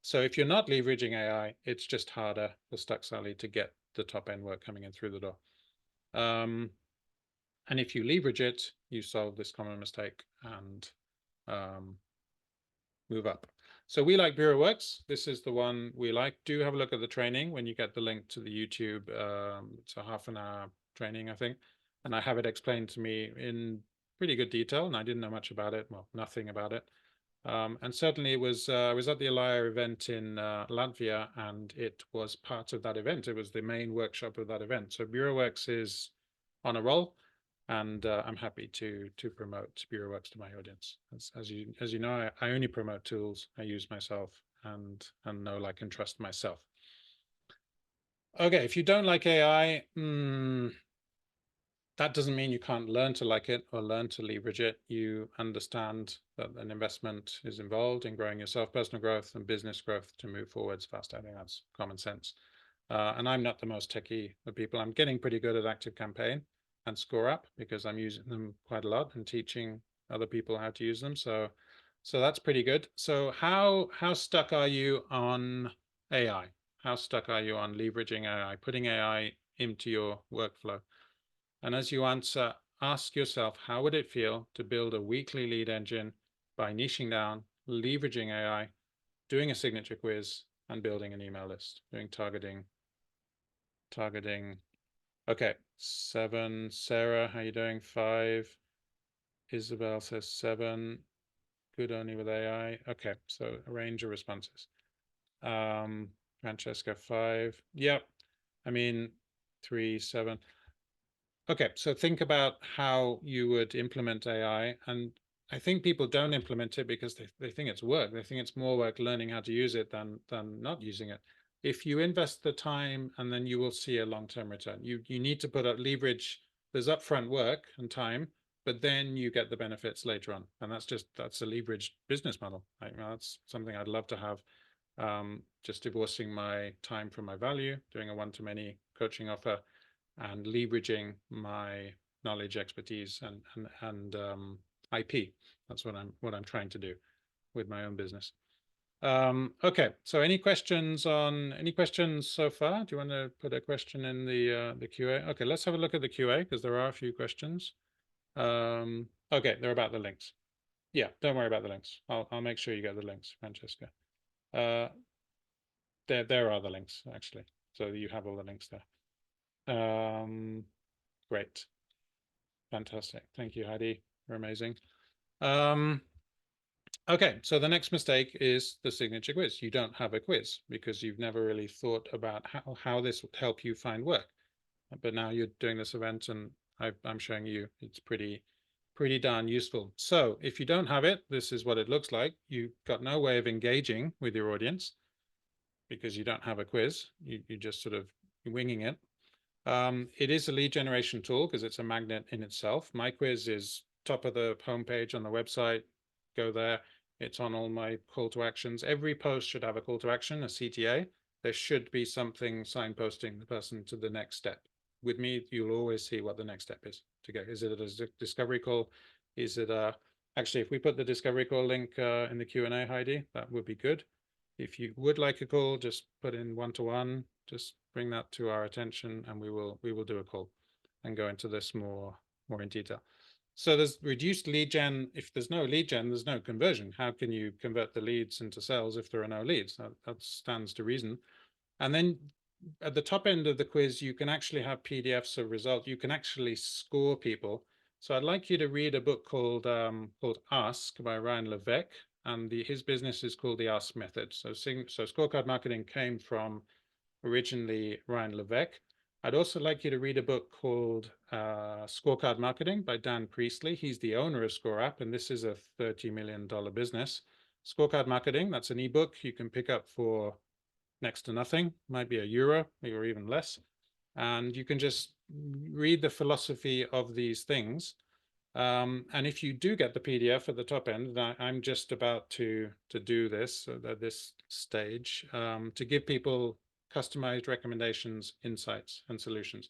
A: so if you're not leveraging AI, it's just harder for Stuck Sally to get the top end work coming in through the door. And if you leverage it, you solve this common mistake and move up. So we like Bureau Works. This is the one we like. Do have a look at the training when you get the link to the YouTube. It's a half-an-hour training, I think. And I have it explained to me in pretty good detail, and I didn't know much about it. Well, nothing about it. And certainly it was, I was at the Elia event in Latvia, and it was part of that event. It was the main workshop of that event. So Bureau Works is on a roll, and I'm happy to promote Bureau Works to my audience. As you know, I only promote tools I use myself and know, like, and trust myself. Okay, if you don't like AI, that doesn't mean you can't learn to like it or learn to leverage it. You understand that an investment is involved in growing yourself, personal growth and business growth to move forwards fast. I think that's common sense. And I'm not the most techie of people. I'm getting pretty good at ActiveCampaign and ScoreApp because I'm using them quite a lot and teaching other people how to use them. So that's pretty good. So how stuck are you on AI? How stuck are you on leveraging AI, putting AI into your workflow? And as you answer, ask yourself, how would it feel to build a weekly lead engine by niching down, leveraging AI, doing a signature quiz, and building an email list, doing targeting. Okay, 7. Sarah, how you doing? 5. Isabel says 7. Good only with AI. Okay, so a range of responses. Francesca, 5. Yep. I mean, 3, 7. Okay, so think about how you would implement AI. And I think people don't implement it because they think it's work. They think it's more work learning how to use it than not using it. If you invest the time, and then you will see a long-term return. You need to put up leverage. There's upfront work and time, but then you get the benefits later on. And that's a leveraged business model. That's something I'd love to have. Just divorcing my time from my value, doing a one-to-many coaching offer, and leveraging my knowledge, expertise, and IP. That's what I'm trying to do with my own business. Okay, so any questions so far? Do you want to put a question in the QA? Okay, let's have a look at the QA because there are a few questions. Okay, they're about the links. Yeah, don't worry about the links. I'll make sure you get the links, Francesca. There are the links actually, so you have all the links there. Great. Fantastic. Thank you, Heidi. You're amazing. Okay, so the next mistake is the signature quiz. You don't have a quiz because you've never really thought about how this would help you find work. But now you're doing this event and I'm showing you it's pretty darn useful. So if you don't have it, this is what it looks like. You've got no way of engaging with your audience because you don't have a quiz. You just sort of winging it. It is a lead generation tool because it's a magnet in itself. My quiz is top of the homepage on the website. Go there. It's on all my call to actions. Every post should have a call to action, a CTA. There should be something signposting the person to the next step. With me, you'll always see what the next step is to go. Is it a discovery call? Is it actually, if we put the discovery call link in the Q&A, Heidi, that would be good. If you would like a call, just put in one-to-one, just bring that to our attention and we will do a call and go into this more in detail. So there's reduced lead gen. If there's no lead gen, there's no conversion. How can you convert the leads into sales if there are no leads? That stands to reason. And then at the top end of the quiz, you can actually have PDFs of results. You can actually score people. So I'd like you to read a book called Ask by Ryan Levesque, and his business is called the Ask Method. So scorecard marketing came from originally Ryan Levesque. I'd also like you to read a book called Scorecard Marketing by Dan Priestley. He's the owner of ScoreApp, and this is a $30 million business. Scorecard Marketing, that's an ebook you can pick up for next to nothing, might be €1 or even less. And you can just read the philosophy of these things. And if you do get the PDF at the top end, I'm just about to do this at this stage to give people customized recommendations, insights, and solutions.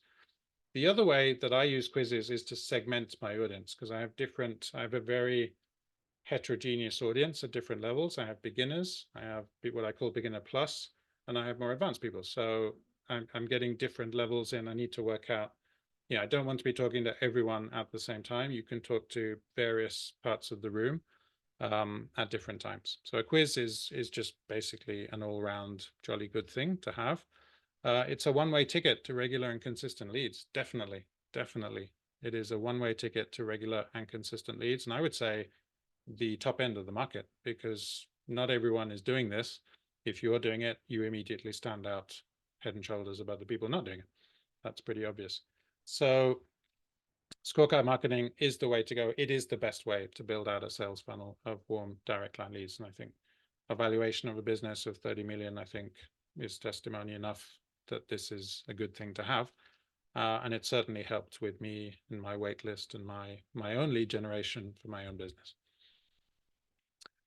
A: The other way that I use quizzes is to segment my audience because I have a very heterogeneous audience at different levels. I have beginners, I have what I call beginner plus, and I have more advanced people. So I'm getting different levels in. I need to work out, I don't want to be talking to everyone at the same time. You can talk to various parts of the room at different times. So a quiz is just basically an all-round jolly good thing to have. It's a one-way ticket to regular and consistent leads. Definitely. It is a one-way ticket to regular and consistent leads. And I would say the top end of the market because not everyone is doing this. If you're doing it, you immediately stand out head and shoulders above the people not doing it. That's pretty obvious. So scorecard marketing is the way to go. It is the best way to build out a sales funnel of warm direct line leads. And I think a valuation of a business of 30 million, I think, is testimony enough that this is a good thing to have. And it certainly helped with me in my wait list and my own lead generation for my own business.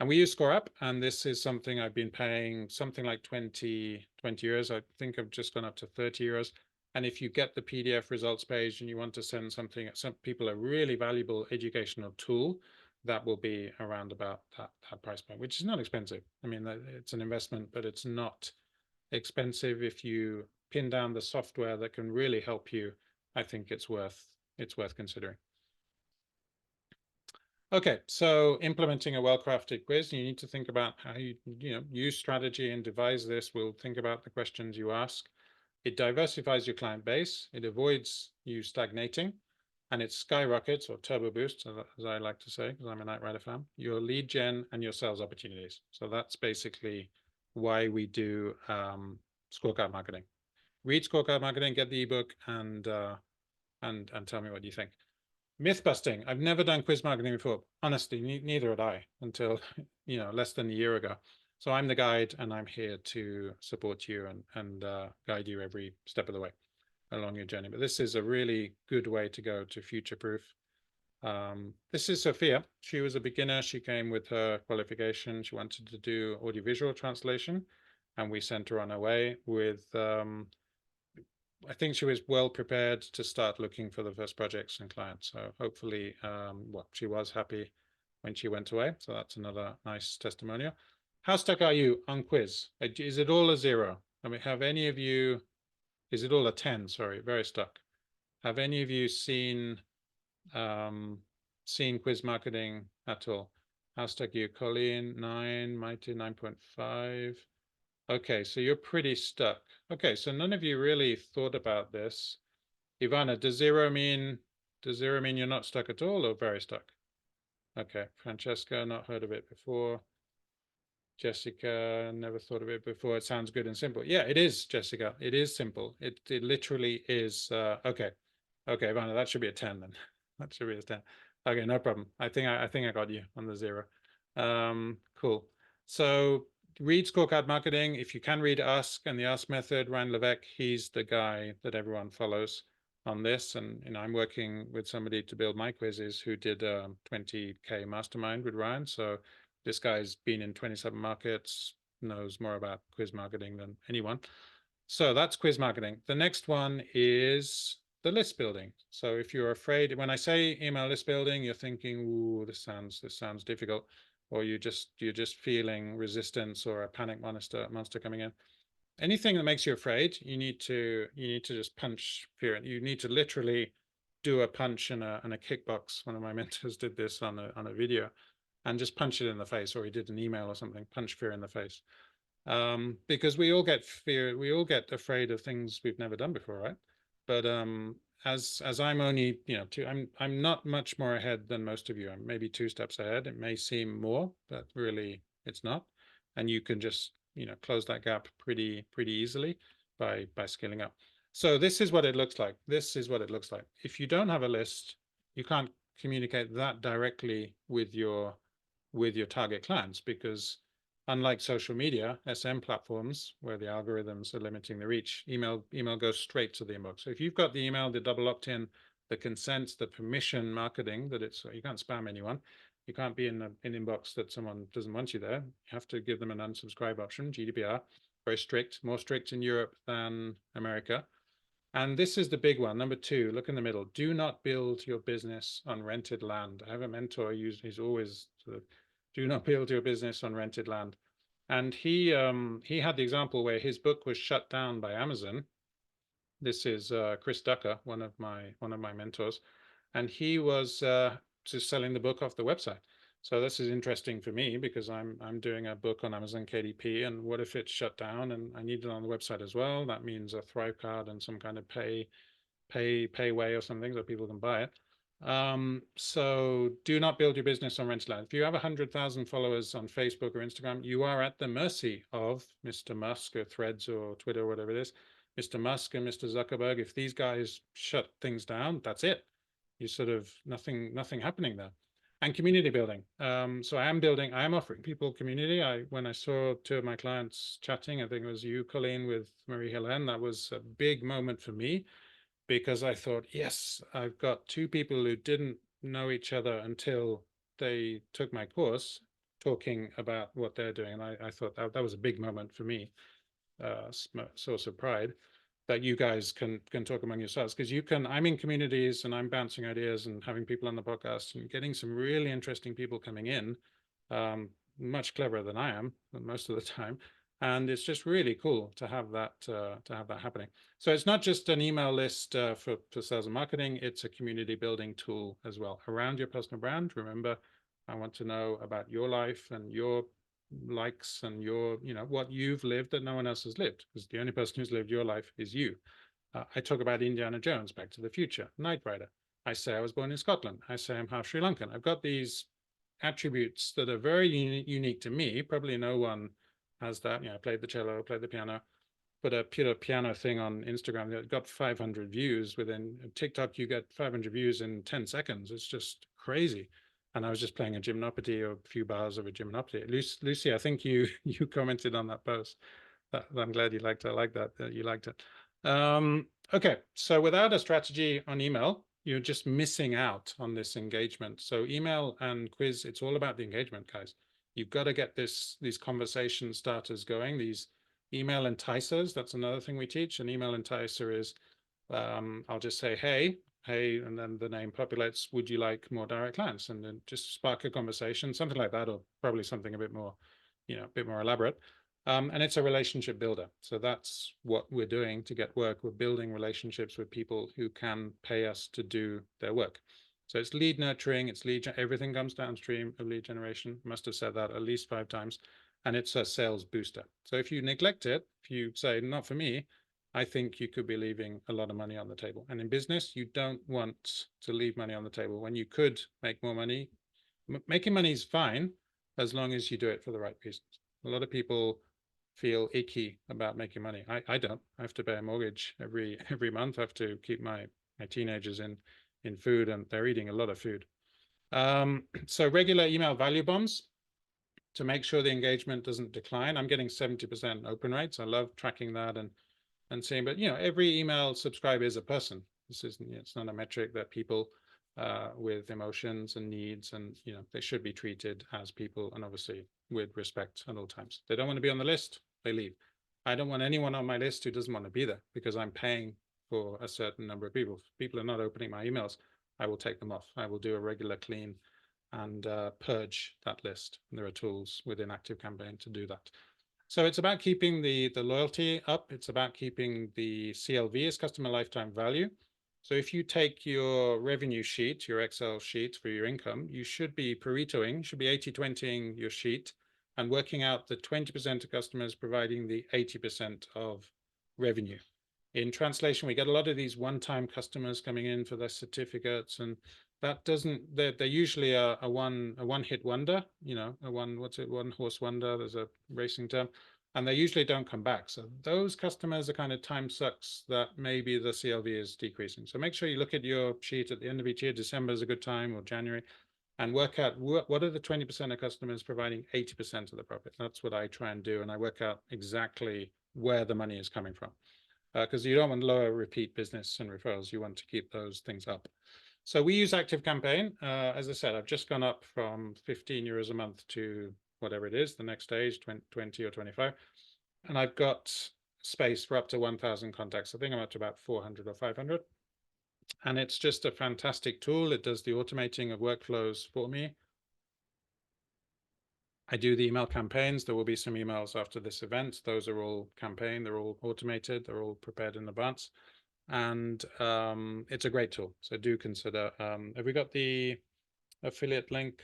A: And we use ScoreApp, and this is something I've been paying something like 20 euros. I think I've just gone up to 30 euros. And if you get the PDF results page and you want to send something, some people a really valuable educational tool, that will be around about that price point, which is not expensive. I mean, it's an investment, but it's not expensive. If you pin down the software that can really help you, I think it's worth considering. Okay, so implementing a well-crafted quiz, you need to think about how you use strategy and devise this. We'll think about the questions you ask. It diversifies your client base. It avoids you stagnating, and it skyrockets or turbo boosts, as I like to say, because I'm a Knight Rider fan, your lead gen and your sales opportunities. So that's basically why we do scorecard marketing. Read scorecard marketing, get the ebook, and tell me what you think. Myth busting. I've never done quiz marketing before. Honestly, neither had I until less than a year ago. So I'm the guide, and I'm here to support you and guide you every step of the way along your journey. But this is a really good way to go to future-proof. This is Sophia. She was a beginner. She came with her qualification. She wanted to do audiovisual translation, and we sent her on her way with I think she was well prepared to start looking for the first projects and clients. So hopefully, she was happy when she went away. So that's another nice testimonial. How stuck are you on quiz? Is it all a 0? I mean, have any of you, is it all a 10? Sorry, very stuck. Have any of you seen quiz marketing at all? How stuck are you? Colleen, 9, Mighty, 9.5. Okay, so you're pretty stuck. Okay, so none of you really thought about this. Ivana, does 0 mean you're not stuck at all or very stuck? Okay, Francesca, not heard of it before. Jessica, never thought of it before. It sounds good and simple. Yeah, it is, Jessica. It is simple. It literally is. Okay, Ivana, that should be a 10 then. That should be a 10. Okay, no problem. I think I got you on the 0. Cool. So read scorecard marketing. If you can read ask and the ask method, Ryan Levesque, he's the guy that everyone follows on this. And I'm working with somebody to build my quizzes who did 20K mastermind with Ryan. So this guy's been in 27 markets, knows more about quiz marketing than anyone. So that's quiz marketing. The next one is the list building. So if you're afraid, when I say email list building, you're thinking, ooh, this sounds difficult, or you're just feeling resistance or a panic monster coming in. Anything that makes you afraid, you need to just punch fear. You need to literally do a punch and a kickbox. One of my mentors did this on a video, and just punch it in the face, or he did an email or something, punch fear in the face. Because we all get fear, we all get afraid of things we've never done before, right? But as I'm only, I'm not much more ahead than most of you. I'm maybe 2 steps ahead. It may seem more, but really it's not. And you can just, close that gap pretty easily by scaling up. So this is what it looks like. This is what it looks like. If you don't have a list, you can't communicate that directly with your target clients, because unlike social media, SM platforms, where the algorithms are limiting the reach, email goes straight to the inbox. So if you've got the email, the double opt-in, the consent, the permission marketing, that it's, you can't spam anyone. You can't be in an inbox that someone doesn't want you there. You have to give them an unsubscribe option, GDPR, very strict, more strict in Europe than America. And this is the big one. Number 2, look in the middle. Do not build your business on rented land. I have a mentor, he's always sort of, do not build your business on rented land. And he had the example where his book was shut down by Amazon. This is Chris Ducker, one of my mentors, and he was just selling the book off the website. So this is interesting for me, because I'm doing a book on Amazon KDP, and what if it's shut down and I need it on the website as well? That means a Thrive card and some kind of pay way or something so people can buy it. So do not build your business on rented land. If you have 100,000 followers on Facebook or Instagram, you are at the mercy of Mr. Musk or Threads or Twitter or whatever it is. Mr. Musk and Mr. Zuckerberg, if these guys shut things down, that's it. You sort of nothing happening there. And community building. So I am offering people community. When I saw 2 of my clients chatting, I think it was you, Colleen, with Marie Helene, that was a big moment for me, because I thought, yes, I've got 2 people who didn't know each other until they took my course, talking about what they're doing. And I thought that was a big moment for me, source of pride, that you guys can talk among yourselves, because I'm in communities and I'm bouncing ideas and having people on the podcast and getting some really interesting people coming in, much cleverer than I am most of the time. And it's just really cool to have that happening. So it's not just an email list for sales and marketing, it's a community building tool as well around your personal brand. Remember, I want to know about your life and your likes and your, what you've lived that no one else has lived, because the only person who's lived your life is you. I talk about Indiana Jones, Back to the Future, Knight Rider. I say I was born in Scotland. I say I'm half Sri Lankan. I've got these attributes that are very unique to me. Probably no one has that. I played the cello, played the piano, put a piano thing on Instagram that got 500 views. Within TikTok, you get 500 views in 10 seconds. It's just crazy. And I was just playing a gymnopedy or a few bars of a gymnopedy. Lucy, I think you commented on that post. I'm glad you liked it. I like that you liked it. Okay, so without a strategy on email, you're just missing out on this engagement. So email and quiz, it's all about the engagement, guys. You've got to get these conversation starters going, these email enticers. That's another thing we teach. An email enticer is, I'll just say, hey, and then the name populates, would you like more direct clients? And then just spark a conversation, something like that, or probably something a bit more, a bit more elaborate. And it's a relationship builder. So that's what we're doing to get work. We're building relationships with people who can pay us to do their work. So it's lead nurturing, it's everything comes downstream of lead generation. Must have said that at least 5 times. And it's a sales booster. So if you neglect it, if you say, not for me, I think you could be leaving a lot of money on the table. And in business, you don't want to leave money on the table when you could make more money. Making money is fine as long as you do it for the right reasons. A lot of people feel icky about making money. I don't. I have to pay a mortgage every month. I have to keep my teenagers in food, and they're eating a lot of food. So regular email value bombs to make sure the engagement doesn't decline. I'm getting 70% open rates. I love tracking that and seeing, but every email subscriber is a person. This isn't, it's not a metric that people with emotions and needs, and they should be treated as people, and obviously with respect at all times. They don't want to be on the list, they leave. I don't want anyone on my list who doesn't want to be there, because I'm paying for a certain number of people. If people are not opening my emails, I will take them off. I will do a regular clean and purge that list. And there are tools within ActiveCampaign to do that. So it's about keeping the loyalty up. It's about keeping the CLV as customer lifetime value. So if you take your revenue sheet, your Excel sheet for your income, you should be Paretoing, should be 80-20ing your sheet and working out the 20% of customers providing the 80% of revenue. In translation, we get a lot of these one-time customers coming in for their certificates, and that doesn't, they're usually a one-hit wonder, a one horse wonder, there's a racing term, and they usually don't come back. So those customers are kind of time sucks that maybe the CLV is decreasing. So make sure you look at your sheet at the end of each year. December is a good time, or January, and work out what are the 20% of customers providing 80% of the profit. That's what I try and do, and I work out exactly where the money is coming from. Because you don't want lower repeat business and referrals. You want to keep those things up. So we use ActiveCampaign. As I said, I've just gone up from 15 euros a month to whatever it is, the next stage, 20 or 25. And I've got space for up to 1,000 contacts. I think I'm up to about 400 or 500. And it's just a fantastic tool. It does the automating of workflows for me. I do the email campaigns. There will be some emails after this event. Those are all campaign. They're all automated. They're all prepared in advance. And it's a great tool. So do consider, have we got the affiliate link?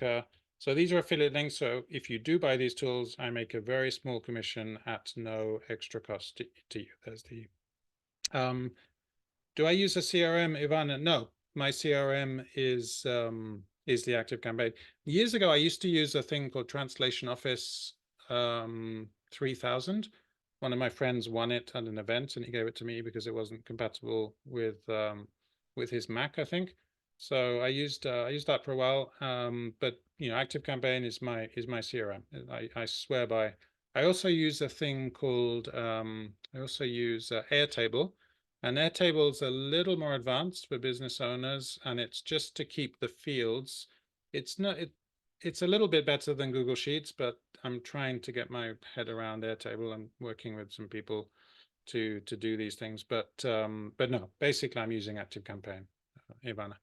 A: So these are affiliate links. So if you do buy these tools, I make a very small commission at no extra cost to you. There's the, do I use a CRM, Ivana? No, my CRM is the ActiveCampaign. Years ago, I used to use a thing called Translation Office 3000. One of my friends won it at an event, and he gave it to me because it wasn't compatible with his Mac, I think. So I used that for a while. But ActiveCampaign is my CRM. I swear by. I also use a thing called Airtable. And Airtable is a little more advanced for business owners, and it's just to keep the fields. It's a little bit better than Google Sheets, but I'm trying to get my head around Airtable. I'm working with some people to do these things, but no, basically I'm using ActiveCampaign, Ivana.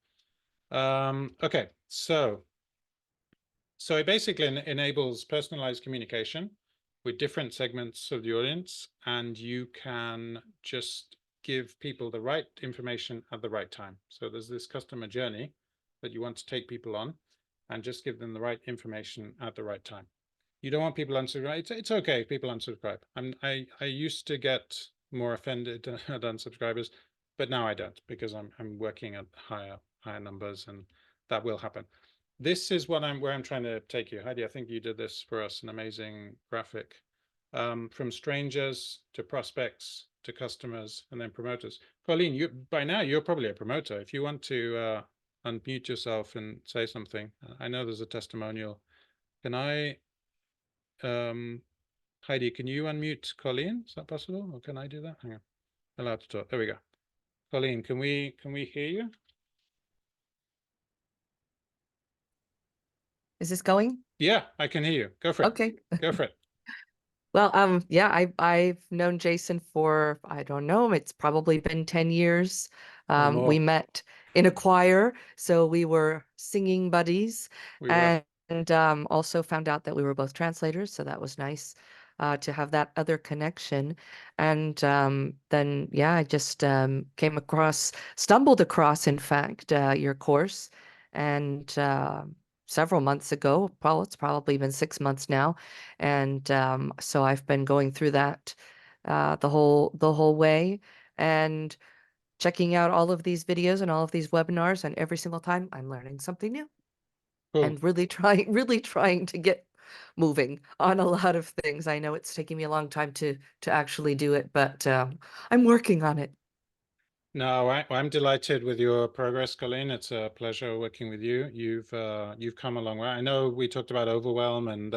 A: Okay, so it basically enables personalized communication with different segments of the audience, and you can just give people the right information at the right time. So there's this customer journey that you want to take people on, and just give them the right information at the right time. You don't want people unsubscribe. It's okay if people unsubscribe. I used to get more offended at unsubscribers, but now I don't, because I'm working at higher numbers, and that will happen. This is where I'm trying to take you. Heidi, I think you did this for us, an amazing graphic. From strangers to prospects to customers and then promoters. Colleen, by now you're probably a promoter. If you want to unmute yourself and say something, I know there's a testimonial. Can I? Heidi, can you unmute Colleen? Is that possible? Or can I do that? Hang on. Allowed to talk. There we go. Colleen, can we hear you?
B: Is this going?
A: Yeah, I can hear you. Go for it.
B: Okay.
A: Go for it.
B: Well, yeah, I've known Jason for, I don't know, it's probably been 10 years.
A: Or more.
B: We met in a choir, so we were singing buddies,
A: We were.
B: and also found out that we were both translators, so that was nice to have that other connection. And then, yeah, I just stumbled across, in fact, your course, and several months ago. Well, it's probably been 6 months now, and so I've been going through that the whole way, and checking out all of these videos and all of these webinars, and every single time I'm learning something new.
A: Cool.
B: And really trying to get moving on a lot of things. I know it's taking me a long time to actually do it, but I'm working on it.
A: No, I'm delighted with your progress, Colleen. It's a pleasure working with you. You've come a long way. I know we talked about overwhelm, and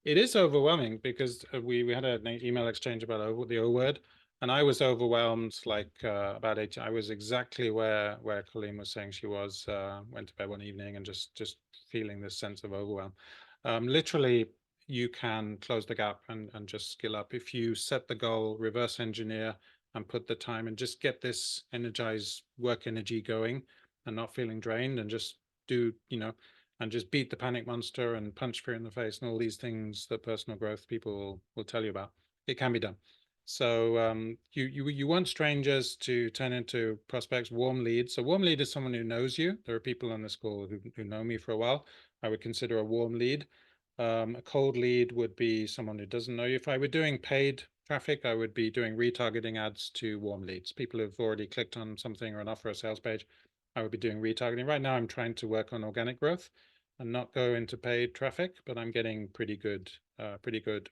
A: it is overwhelming because we had an email exchange about the O word, and I was overwhelmed like about 8. I was exactly where Colleen was saying she was. Went to bed one evening and just feeling this sense of overwhelm. Literally, you can close the gap and just skill up if you set the goal, reverse engineer, and put the time and just get this energized work energy going and not feeling drained, and just do, and just beat the panic monster and punch fear in the face and all these things that personal growth people will tell you about. It can be done. So you want strangers to turn into prospects, warm leads. So warm lead is someone who knows you. There are people on this call who know me for a while. I would consider a warm lead. A cold lead would be someone who doesn't know you. If I were doing paid traffic, I would be doing retargeting ads to warm leads. People who've already clicked on something or an offer or sales page, I would be doing retargeting. Right now, I'm trying to work on organic growth and not go into paid traffic, but I'm getting pretty good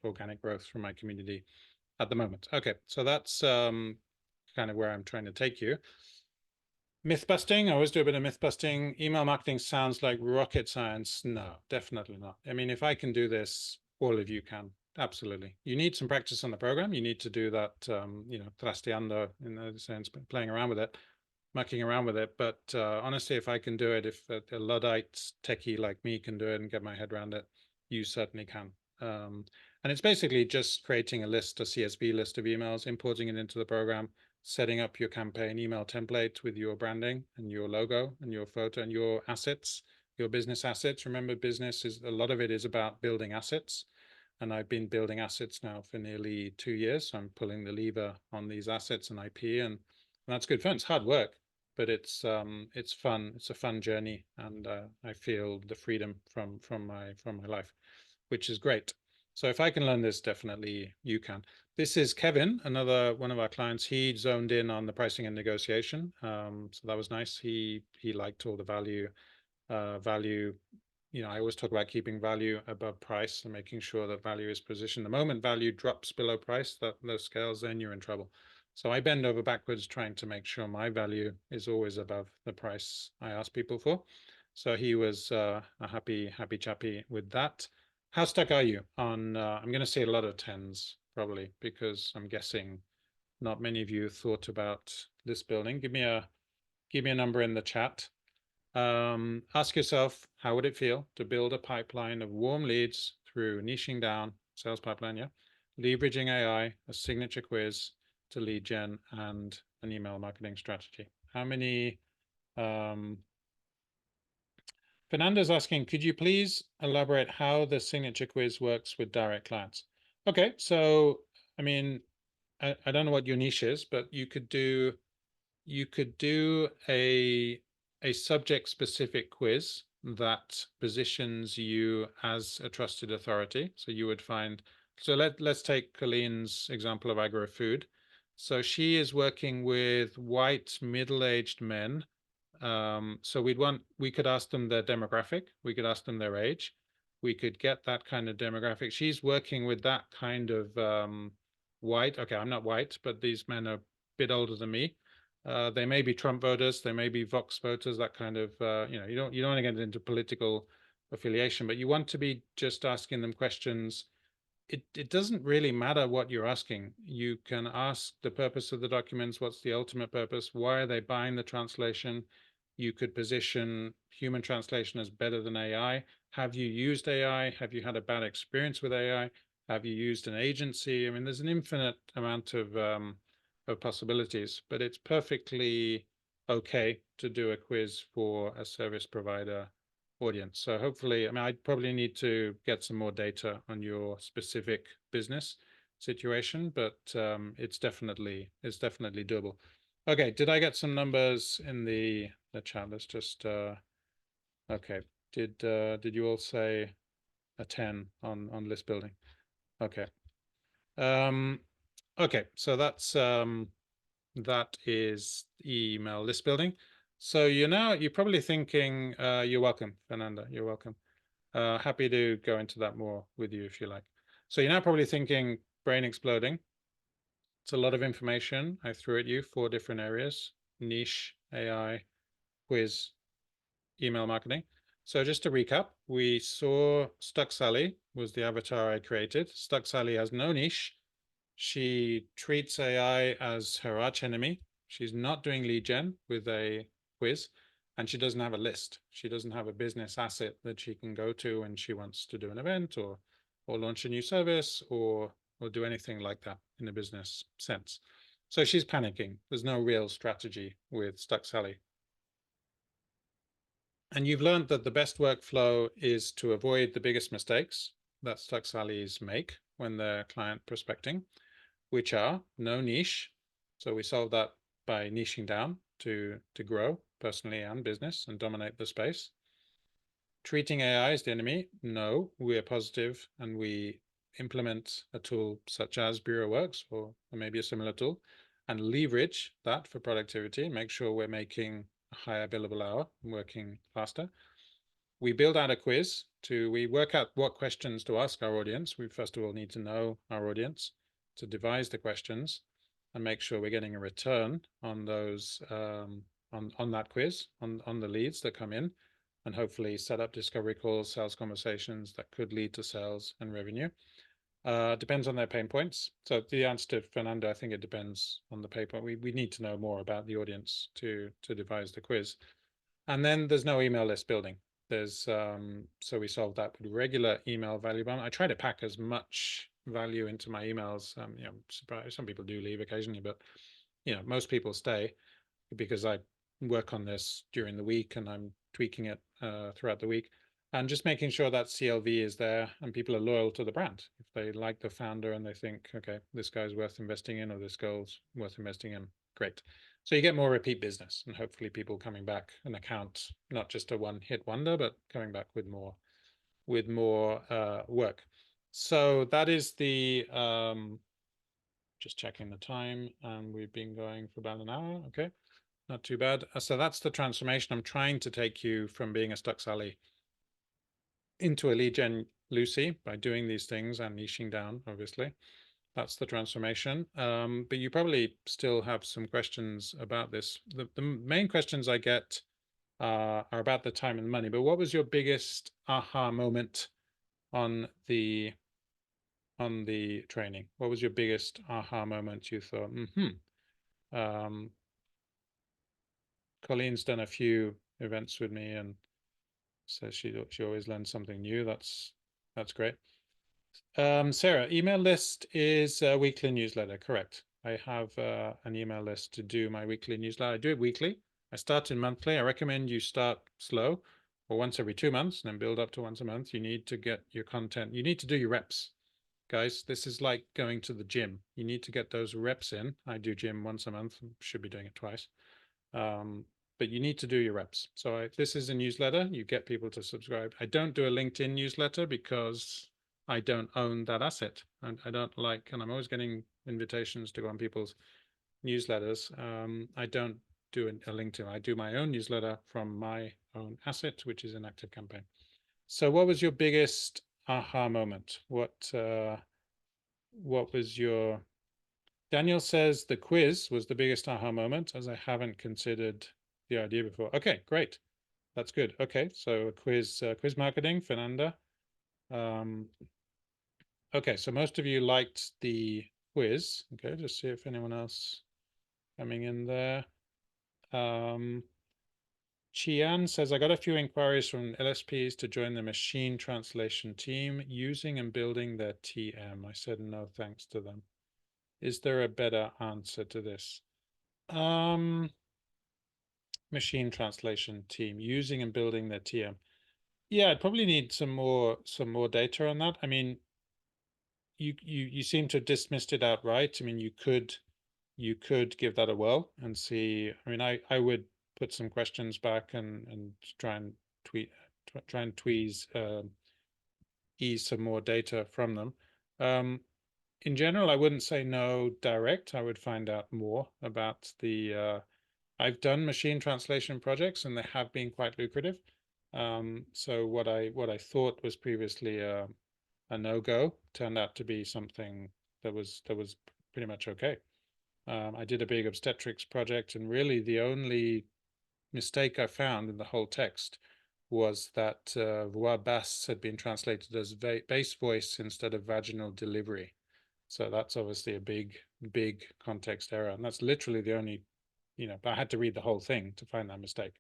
A: organic growth from my community at the moment. Okay, so that's kind of where I'm trying to take you. Myth busting. I always do a bit of myth busting. Email marketing sounds like rocket science. No, definitely not. I mean, if I can do this, all of you can. Absolutely. You need some practice on the program. You need to do that, trasteando in the sense, playing around with it, mucking around with it. But honestly, if I can do it, if a Luddite techie like me can do it and get my head around it, you certainly can. And it's basically just creating a list, a CSV list of emails, importing it into the program, setting up your campaign email template with your branding and your logo and your photo and your assets, your business assets. Remember, business is a lot of it is about building assets. And I've been building assets now for nearly 2 years. So I'm pulling the lever on these assets and IP, and that's good fun. It's hard work, but it's fun. It's a fun journey, and I feel the freedom from my life, which is great. So if I can learn this, definitely you can. This is Kevin, another one of our clients. He zoned in on the pricing and negotiation, so that was nice. He liked all the value. I always talk about keeping value above price and making sure that value is positioned. The moment value drops below price, those scales, then you're in trouble. So I bend over backwards trying to make sure my value is always above the price I ask people for. So he was a happy chappy with that. How stuck are you on? I'm going to say a lot of 10s probably, because I'm guessing not many of you thought about this building. Give me a number in the chat. Ask yourself, how would it feel to build a pipeline of warm leads through niching down, sales pipeline, yeah, leveraging AI, a signature quiz to lead gen, and an email marketing strategy? How many? Fernando's asking, could you please elaborate how the signature quiz works with direct clients? Okay, so I mean, I don't know what your niche is, but you could do a subject specific quiz that positions you as a trusted authority. So you would find, so let's take Colleen's example of agro-food. So she is working with white middle-aged men. So we could ask them their demographic, we could ask them their age, we could get that kind of demographic. She's working with that kind of white. Okay, I'm not white, but these men are a bit older than me. They may be Trump voters, they may be Vox voters, that kind of, you don't want to get into political affiliation, but you want to be just asking them questions. It doesn't really matter what you're asking. You can ask the purpose of the documents, what's the ultimate purpose, why are they buying the translation? You could position human translation as better than AI. Have you used AI? Have you had a bad experience with AI? Have you used an agency? I mean, there's an infinite amount of possibilities, but it's perfectly okay to do a quiz for a service provider audience. So hopefully, I mean, I'd probably need to get some more data on your specific business situation, but it's definitely doable. Okay, did I get some numbers in the chat? Let's just okay. Did you all say a 10 on list building? Okay. Okay, so that is email list building. So you're probably thinking, you're welcome, Fernanda, you're welcome. Happy to go into that more with you if you like. So you're now probably thinking brain exploding. It's a lot of information I threw at you, 4 different areas: niche, AI, quiz, email marketing. So just to recap, we saw Stuck Sally was the avatar I created. Stuck Sally has no niche. She treats AI as her arch enemy. She's not doing lead gen with a quiz, and she doesn't have a list. She doesn't have a business asset that she can go to when she wants to do an event or launch a new service or do anything like that in a business sense. So she's panicking. There's no real strategy with Stuck Sally. And you've learned that the best workflow is to avoid the biggest mistakes that Stuck Sallies make when they're client prospecting, which are no niche. So we solve that by niching down to grow personally and business and dominate the space. Treating AI as the enemy? No, we're positive and we implement a tool such as BureauWorks or maybe a similar tool and leverage that for productivity, make sure we're making a higher billable hour, working faster. We build out a quiz we work out what questions to ask our audience. We first of all need to know our audience to devise the questions and make sure we're getting a return on those on that quiz, on the leads that come in, and hopefully set up discovery calls, sales conversations that could lead to sales and revenue. Depends on their pain points. So the answer to Fernando, I think it depends on the pain point. We need to know more about the audience to devise the quiz. And then there's no email list building. There's so we solved that with regular email value bound. I try to pack as much value into my emails. Some people do leave occasionally, but most people stay because I work on this during the week and I'm tweaking it throughout the week, and just making sure that CLV is there and people are loyal to the brand. If they like the founder and they think, okay, this guy's worth investing in or this girl's worth investing in, great. So you get more repeat business and hopefully people coming back an account, not just a one-hit wonder, but coming back with more work. So that is the just checking the time, and we've been going for about an hour. Okay, not too bad. So that's the transformation. I'm trying to take you from being a Stuck Sally into a lead gen Lucy by doing these things and niching down, obviously. That's the transformation. But you probably still have some questions about this. The main questions I get are about the time and money. But what was your biggest aha moment on the training? What was your biggest aha moment you thought, Colleen's done a few events with me and says she always learns something new. That's great. Sarah, email list is a weekly newsletter, correct? I have an email list to do my weekly newsletter. I do it weekly. I start in monthly. I recommend you start slow or once every 2 months and then build up to once a month. You need to get your content. You need to do your reps, guys. This is like going to the gym. You need to get those reps in. I do gym once a month. Should be doing it twice. but you need to do your reps. So this is a newsletter. You get people to subscribe. I don't do a LinkedIn newsletter because I don't own that asset. And I don't like, and I'm always getting invitations to go on people's newsletters. I don't do a LinkedIn. I do my own newsletter from my own asset, which is an ActiveCampaign. So what was your biggest aha moment? What was your... Daniel says the quiz was the biggest aha moment, as I haven't considered the idea before. Okay, great. That's good. Okay, so quiz marketing, Fernanda. Okay, so most of you liked the quiz. Okay, just see if anyone else coming in there. Chian says, I got a few inquiries from LSPs to join the machine translation team using and building their TM. I said no thanks to them. Is there a better answer to this? Machine translation team using and building their TM. Yeah, I'd probably need some more data on that. I mean, you seem to have dismissed it outright. I mean, you could give that a whirl and see. I mean, I would put some questions back and try and ease some more data from them. In general, I wouldn't say no direct. I would find out more about the I've done machine translation projects and they have been quite lucrative. So what I thought was previously a no-go turned out to be something that was pretty much okay. I did a big obstetrics project, and really the only mistake I found in the whole text was that voix basse had been translated as bass voice instead of vaginal delivery. So that's obviously a big context error, and that's literally the only, but I had to read the whole thing to find that mistake.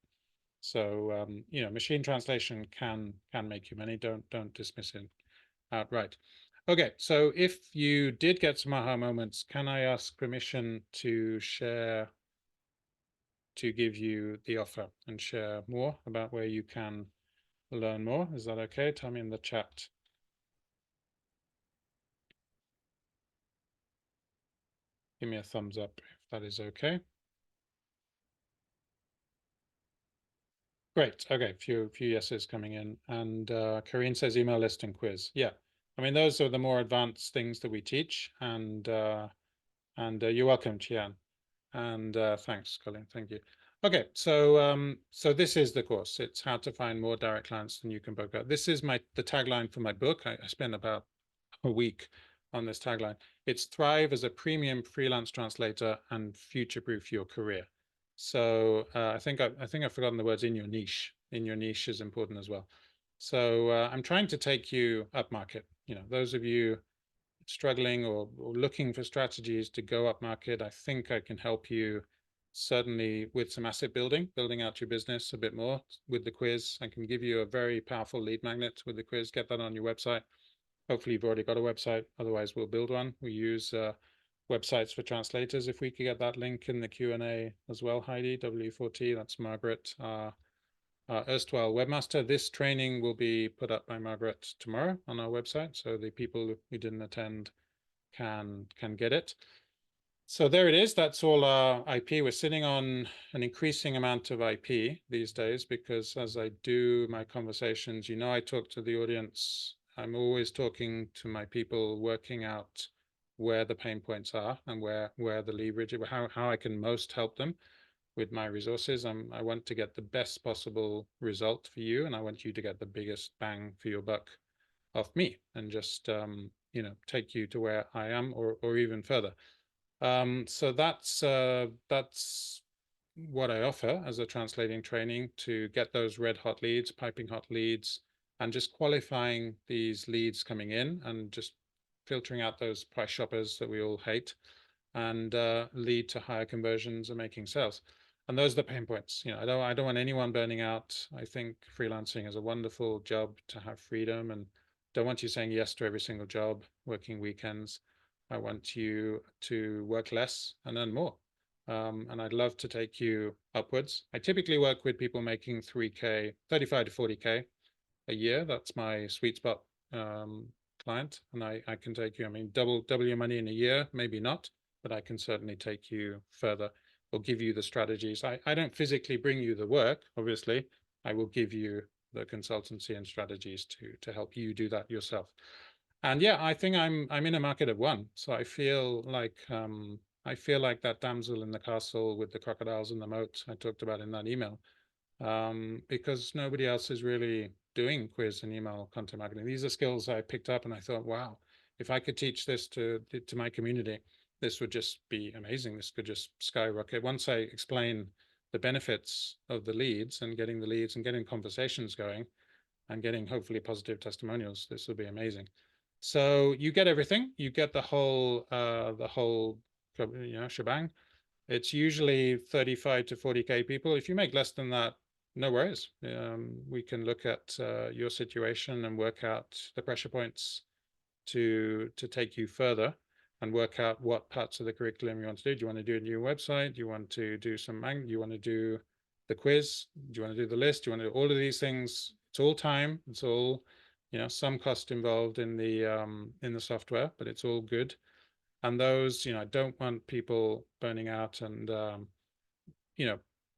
A: So machine translation can make you money. Don't dismiss it outright. Okay, so if you did get some aha moments, can I ask permission to share, to give you the offer and share more about where you can learn more? Is that okay? Tell me in the chat. Give me a thumbs up if that is okay. Great. Okay, few yeses coming in. And Karine says email list and quiz. Yeah, I mean, those are the more advanced things that we teach. And you're welcome, Chian. And thanks, Colin. Thank you. Okay, so so this is the course. It's how to find more direct clients than you can book out. This is the tagline for my book. I spent about a week on this tagline. It's thrive as a premium freelance translator and future-proof your career. So I think I've forgotten the words in your niche. In your niche is important as well. So I'm trying to take you up market. Those of you struggling or looking for strategies to go up market, I think I can help you certainly with some asset building out your business a bit more with the quiz. I can give you a very powerful lead magnet with the quiz. Get that on your website. Hopefully you've already got a website. Otherwise, we'll build one. We use websites for translators. If we could get that link in the Q&A as well, Heidi, W4T, that's Margaret, erstwhile webmaster. This training will be put up by Margaret tomorrow on our website, so the people who didn't attend can get it. So there it is. That's all our IP. We're sitting on an increasing amount of IP these days because as I do my conversations, I talk to the audience. I'm always talking to my people, working out where the pain points are and where the leverage, how I can most help them with my resources. I want to get the best possible result for you, and I want you to get the biggest bang for your buck off me, and just take you to where I am or even further. So that's what I offer as a translating training, to get those red hot leads, piping hot leads, and just qualifying these leads coming in and just filtering out those price shoppers that we all hate, and lead to higher conversions and making sales. And those are the pain points. I don't want anyone burning out. I think freelancing is a wonderful job to have freedom, and don't want you saying yes to every single job, working weekends. I want you to work less and earn more. And I'd love to take you upwards. I typically work with people making 3K, 35 to 40K a year. That's my sweet spot client. And I can take you, double your money in a year, maybe not, but I can certainly take you further. or give you the strategies. I don't physically bring you the work, obviously. I will give you the consultancy and strategies to help you do that yourself. And yeah, I think I'm in a market of one. So I feel like that damsel in the castle with the crocodiles in the moat I talked about in that email, because nobody else is really doing quiz and email content marketing. These are skills I picked up, and I thought, wow, if I could teach this to my community, this would just be amazing. This could just skyrocket. Once I explain the benefits of the leads and getting the leads and getting conversations going and getting hopefully positive testimonials, this will be amazing. So you get everything. You get the whole shebang. It's usually 35 to 40K people. If you make less than that, no worries. We can look at your situation and work out the pressure points to take you further and work out what parts of the curriculum you want to do. Do you want to do a new website? Do you want to do do you want to do the quiz? Do you want to do the list? Do you want to do all of these things? It's all time. It's all, some cost involved in the software, but it's all good. And those, I don't want people burning out and,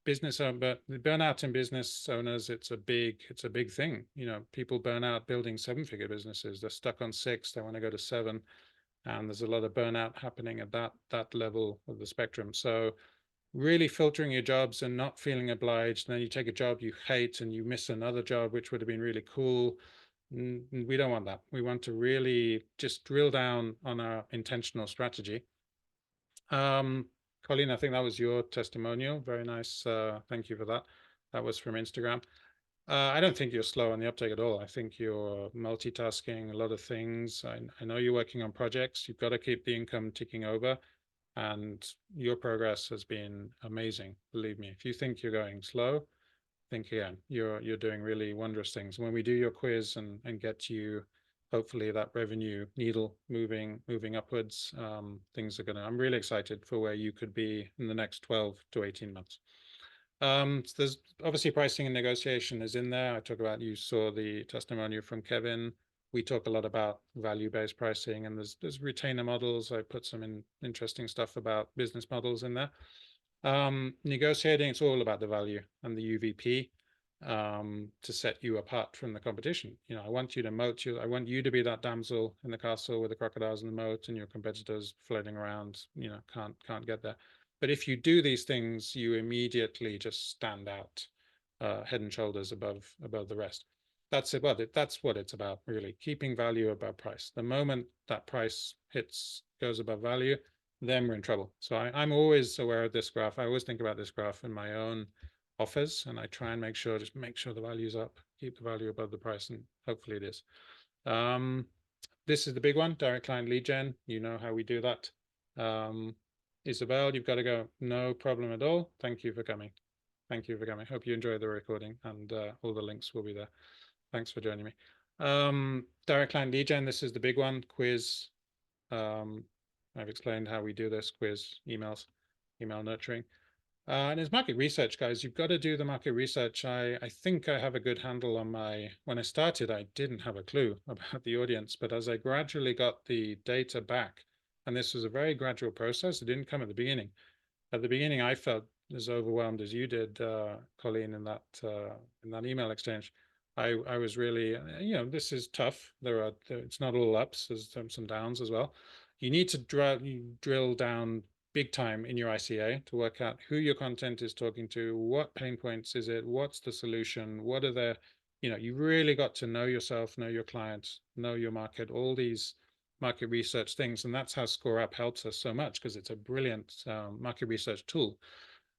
A: business but the burnout in business owners, it's a big thing. People burn out building 7-figure businesses. They're stuck on 6, they want to go to 7, and there's a lot of burnout happening at that level of the spectrum. So really filtering your jobs and not feeling obliged, and then you take a job you hate and you miss another job which would have been really cool. We don't want that. We want to really just drill down on our intentional strategy. Colleen, I think that was your testimonial. Very nice. Thank you for that. That was from Instagram. I don't think you're slow on the uptake at all. I think you're multitasking a lot of things. I know you're working on projects. You've got to keep the income ticking over, and your progress has been amazing. Believe me. If you think you're going slow, think again. You're doing really wondrous things. When we do your quiz and get you hopefully that revenue needle moving upwards, things are I'm really excited for where you could be in the next 12 to 18 months. So there's obviously pricing and negotiation is in there. I talk about, you saw the testimonial from Kevin. We talk a lot about value-based pricing, and there's retainer models. I put some interesting stuff about business models in there. Negotiating, it's all about the value and the UVP, to set you apart from the competition. I want you to moat you. I want you to be that damsel in the castle with the crocodiles in the moat, and your competitors floating around, can't get there. But if you do these things, you immediately just stand out, head and shoulders above the rest. That's it. Well, that's what it's about, really, keeping value above price. The moment that price goes above value, then we're in trouble. So I'm always aware of this graph. I always think about this graph in my own offers, and I try and make sure the value's up, keep the value above the price, and hopefully it is. This is the big one, direct client lead gen. You know how we do that. Isabel, you've got to go. No problem at all. Thank you for coming. Thank you for coming. Hope you enjoy the recording, and all the links will be there. Thanks for joining me. Direct client lead gen, this is the big one, quiz. I've explained how we do this, quiz, emails, email nurturing. And it's market research, guys. You've got to do the market research. I think I have a good handle on when I started, I didn't have a clue about the audience, but as I gradually got the data back, and this was a very gradual process, it didn't come at the beginning. At the beginning, I felt as overwhelmed as you did, Colleen, in that email exchange. I was really, this is tough. It's not all ups, there's some downs as well. You need to drill down big time in your ICA to work out who your content is talking to, what pain points is it, what's the solution, what are the, you really got to know yourself, know your clients, know your market, all these market research things. And that's how ScoreApp helps us so much, because it's a brilliant market research tool.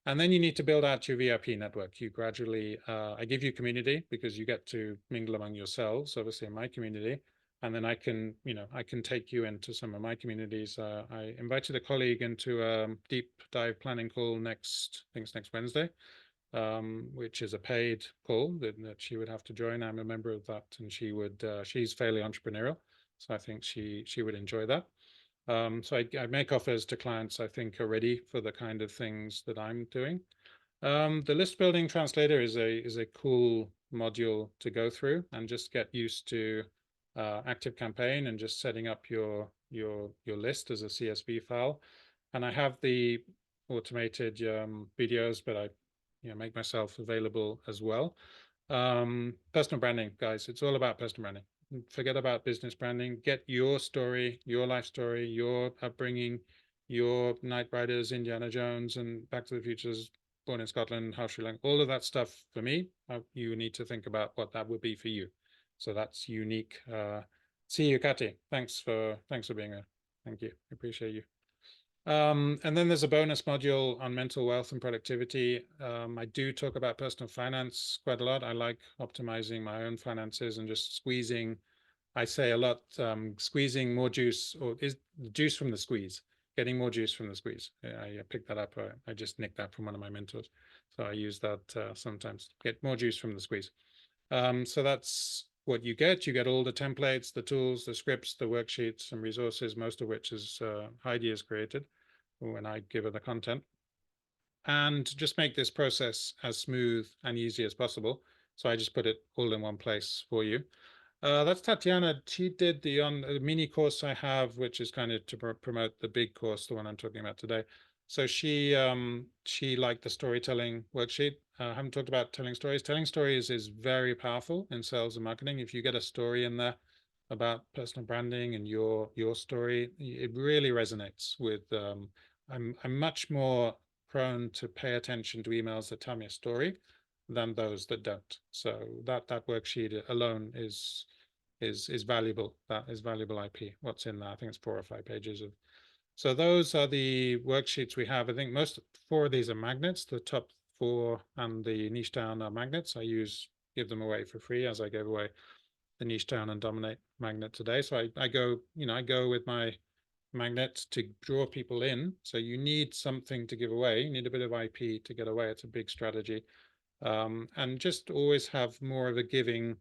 A: And then you need to build out your VIP network. You gradually, I give you community because you get to mingle among yourselves, obviously in my community. And then I can take you into some of my communities. I invited a colleague into a deep dive planning call next Wednesday, which is a paid call that she would have to join. I'm a member of that, and she's fairly entrepreneurial, so I think she would enjoy that. So I make offers to clients I think are ready for the kind of things that I'm doing. The list building translator is a cool module to go through and just get used to Active Campaign and just setting up your list as a CSV file. And I have automated videos, but I make myself available as well. Personal branding, guys, it's all about personal branding. Forget about business branding. Get your story, your life story, your upbringing, your Knight Riders, Indiana Jones, and Back to the Futures, Born in Scotland, How Sri Lanka, all of that stuff for me. You need to think about what that would be for you. So that's unique. See you, Kati. Thanks for being here. Thank you. I appreciate you. And then there's a bonus module on mental wealth and productivity. I do talk about personal finance quite a lot. I like optimizing my own finances and just squeezing, I say a lot, squeezing more juice, or is the juice from the squeeze, getting more juice from the squeeze. I picked that up. I just nicked that from one of my mentors. So I use that sometimes, get more juice from the squeeze. So that's what you get. You get all the templates, the tools, the scripts, the worksheets and resources, most of which is Heidi has created when I give her the content. And just make this process as smooth and easy as possible. So I just put it all in one place for you. That's Tatiana. She did the mini course I have, which is kind of to promote the big course, the one I'm talking about today. So she liked the storytelling worksheet. I haven't talked about telling stories. Telling stories is very powerful in sales and marketing. If you get a story in there about personal branding and your story, it really resonates with. I'm much more prone to pay attention to emails that tell me a story than those that don't. So that worksheet alone is valuable. That is valuable IP. What's in there? I think it's 4 or 5 pages of. So those are the worksheets we have. I think 4 of these are magnets. The top 4 and the niche down are magnets. I give them away for free, as I gave away the niche down and dominate magnet today. So I go with my magnet to draw people in. So you need something to give away. You need a bit of IP to get away. It's a big strategy. And just always have more of a giving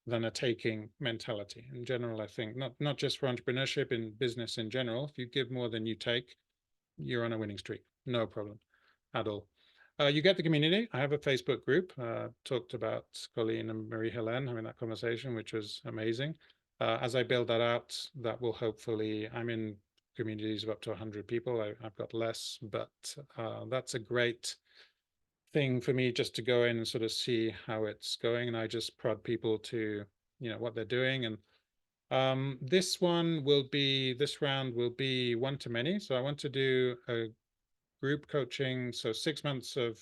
A: than a taking mentality. In general, I think, not just for entrepreneurship, in business in general, if you give more than you take, you're on a winning streak. No problem at all. You get the community. I have a Facebook group. Talked about Colleen and Marie-Helene having that conversation, which was amazing. As I build that out, that will hopefully, I'm in communities of up to 100 people. I've got less, but that's a great thing for me just to go in and sort of see how it's going. And I just prod people to, what they're doing. And this round will be one-to-many. So I want to do a group coaching. So 6 months of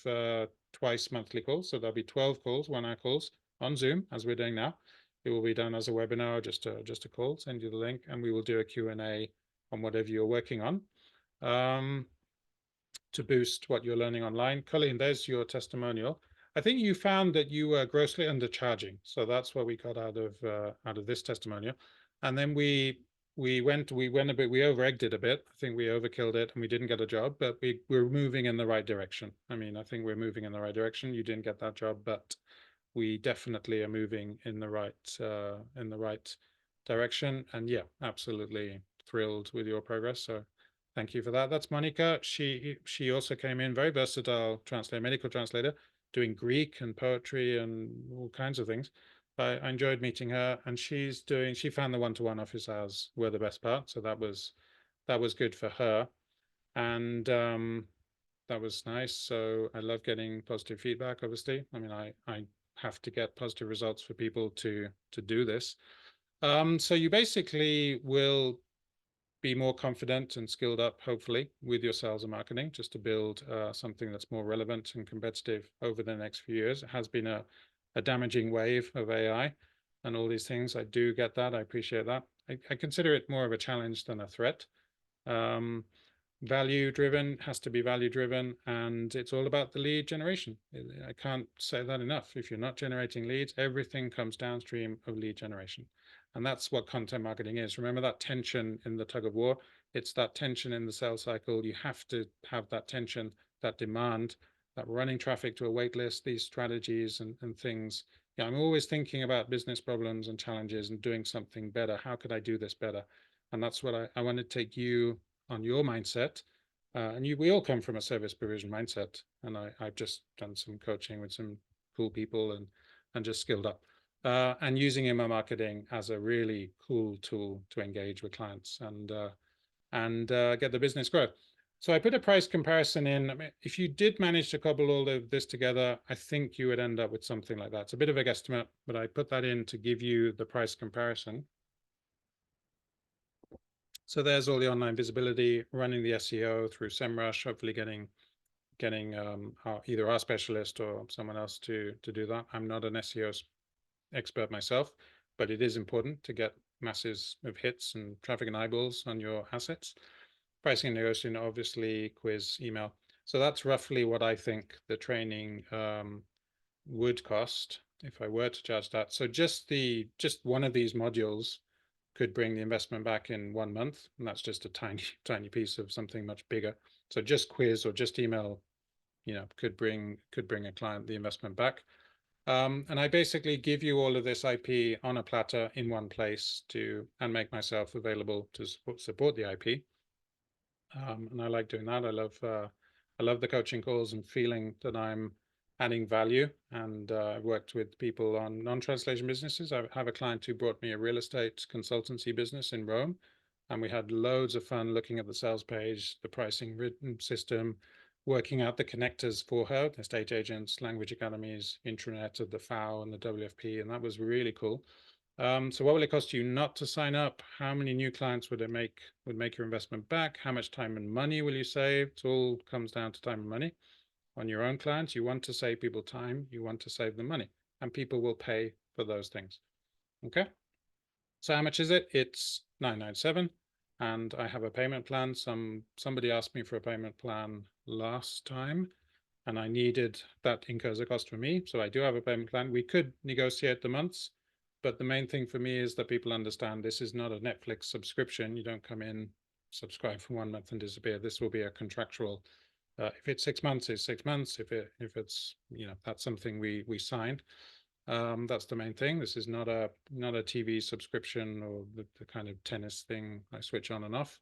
A: twice monthly calls. So there'll be 12 calls, 1 hour calls on Zoom, as we're doing now. It will be done as a webinar, just a call, send you the link, and we will do a Q&A on whatever you're working on. To boost what you're learning online. Colleen, there's your testimonial. I think you found that you were grossly undercharging. So that's what we got out of this testimonial. And then we over-egged it a bit. I think we overkilled it and we didn't get a job, but we're moving in the right direction. I mean, I think we're moving in the right direction. You didn't get that job, but we definitely are moving in the right direction. And yeah, absolutely thrilled with your progress. So thank you for that. That's Monica. She also came in, very versatile translator, medical translator, doing Greek and poetry and all kinds of things. I enjoyed meeting her, and she found the one-to-one office hours were the best part. So that was good for her, and that was nice. So I love getting positive feedback. Obviously, I mean, I have to get positive results for people to do this. So you basically will be more confident and skilled up, hopefully, with your sales and marketing, just to build something that's more relevant and competitive over the next few years. It has been a damaging wave of AI and all these things. I do get that. I appreciate that. I consider it more of a challenge than a threat. Value driven has to be value driven, and it's all about the lead generation. I can't say that enough. If you're not generating leads, everything comes downstream of lead generation. And that's what content marketing is. Remember that tension in the tug of war? It's that tension in the sales cycle. You have to have that tension, that demand, that running traffic to a wait list, these strategies and things. Yeah, I'm always thinking about business problems and challenges and doing something better. How could I do this better? And that's what I want to take you on your mindset. And we all come from a service provision mindset. And I've just done some coaching with some cool people and just skilled up. And using email marketing as a really cool tool to engage with clients and get the business growth. So I put a price comparison in. I mean, if you did manage to cobble all of this together, I think you would end up with something like that. It's a bit of a guesstimate, but I put that in to give you the price comparison. So there's all the online visibility, running the SEO through SEMrush, hopefully getting either our specialist or someone else to do that. I'm not an SEO expert myself, but it is important to get masses of hits and traffic and eyeballs on your assets. Pricing and negotiation, obviously, quiz, email. So that's roughly what I think the training would cost if I were to charge that. So just one of these modules could bring the investment back in 1 month, and that's just a tiny piece of something much bigger. So just quiz or just email, could bring a client the investment back. And I basically give you all of this IP on a platter in one place and make myself available to support the IP. And I like doing that. I love the coaching calls and feeling that I'm adding value. And I've worked with people on non-translation businesses. I have a client who brought me a real estate consultancy business in Rome, and we had loads of fun looking at the sales page, the pricing written system, working out the connectors for her, estate agents, language academies, intranet of the FAO and the WFP, and that was really cool. So what will it cost you not to sign up? How many new clients would make your investment back? How much time and money will you save? It all comes down to time and money. On your own clients, you want to save people time, you want to save them money, and people will pay for those things. Okay. So how much is it? It's $997, and I have a payment plan. Somebody asked me for a payment plan last time, and I needed that incurs a cost for me. So I do have a payment plan. We could negotiate the months, but the main thing for me is that people understand this is not a Netflix subscription. You don't come in, subscribe for 1 month and disappear. This will be a contractual. If it's 6 months, it's 6 months. If it's that's something we signed. That's the main thing. This is not a TV subscription or the kind of tennis thing I switch on and off.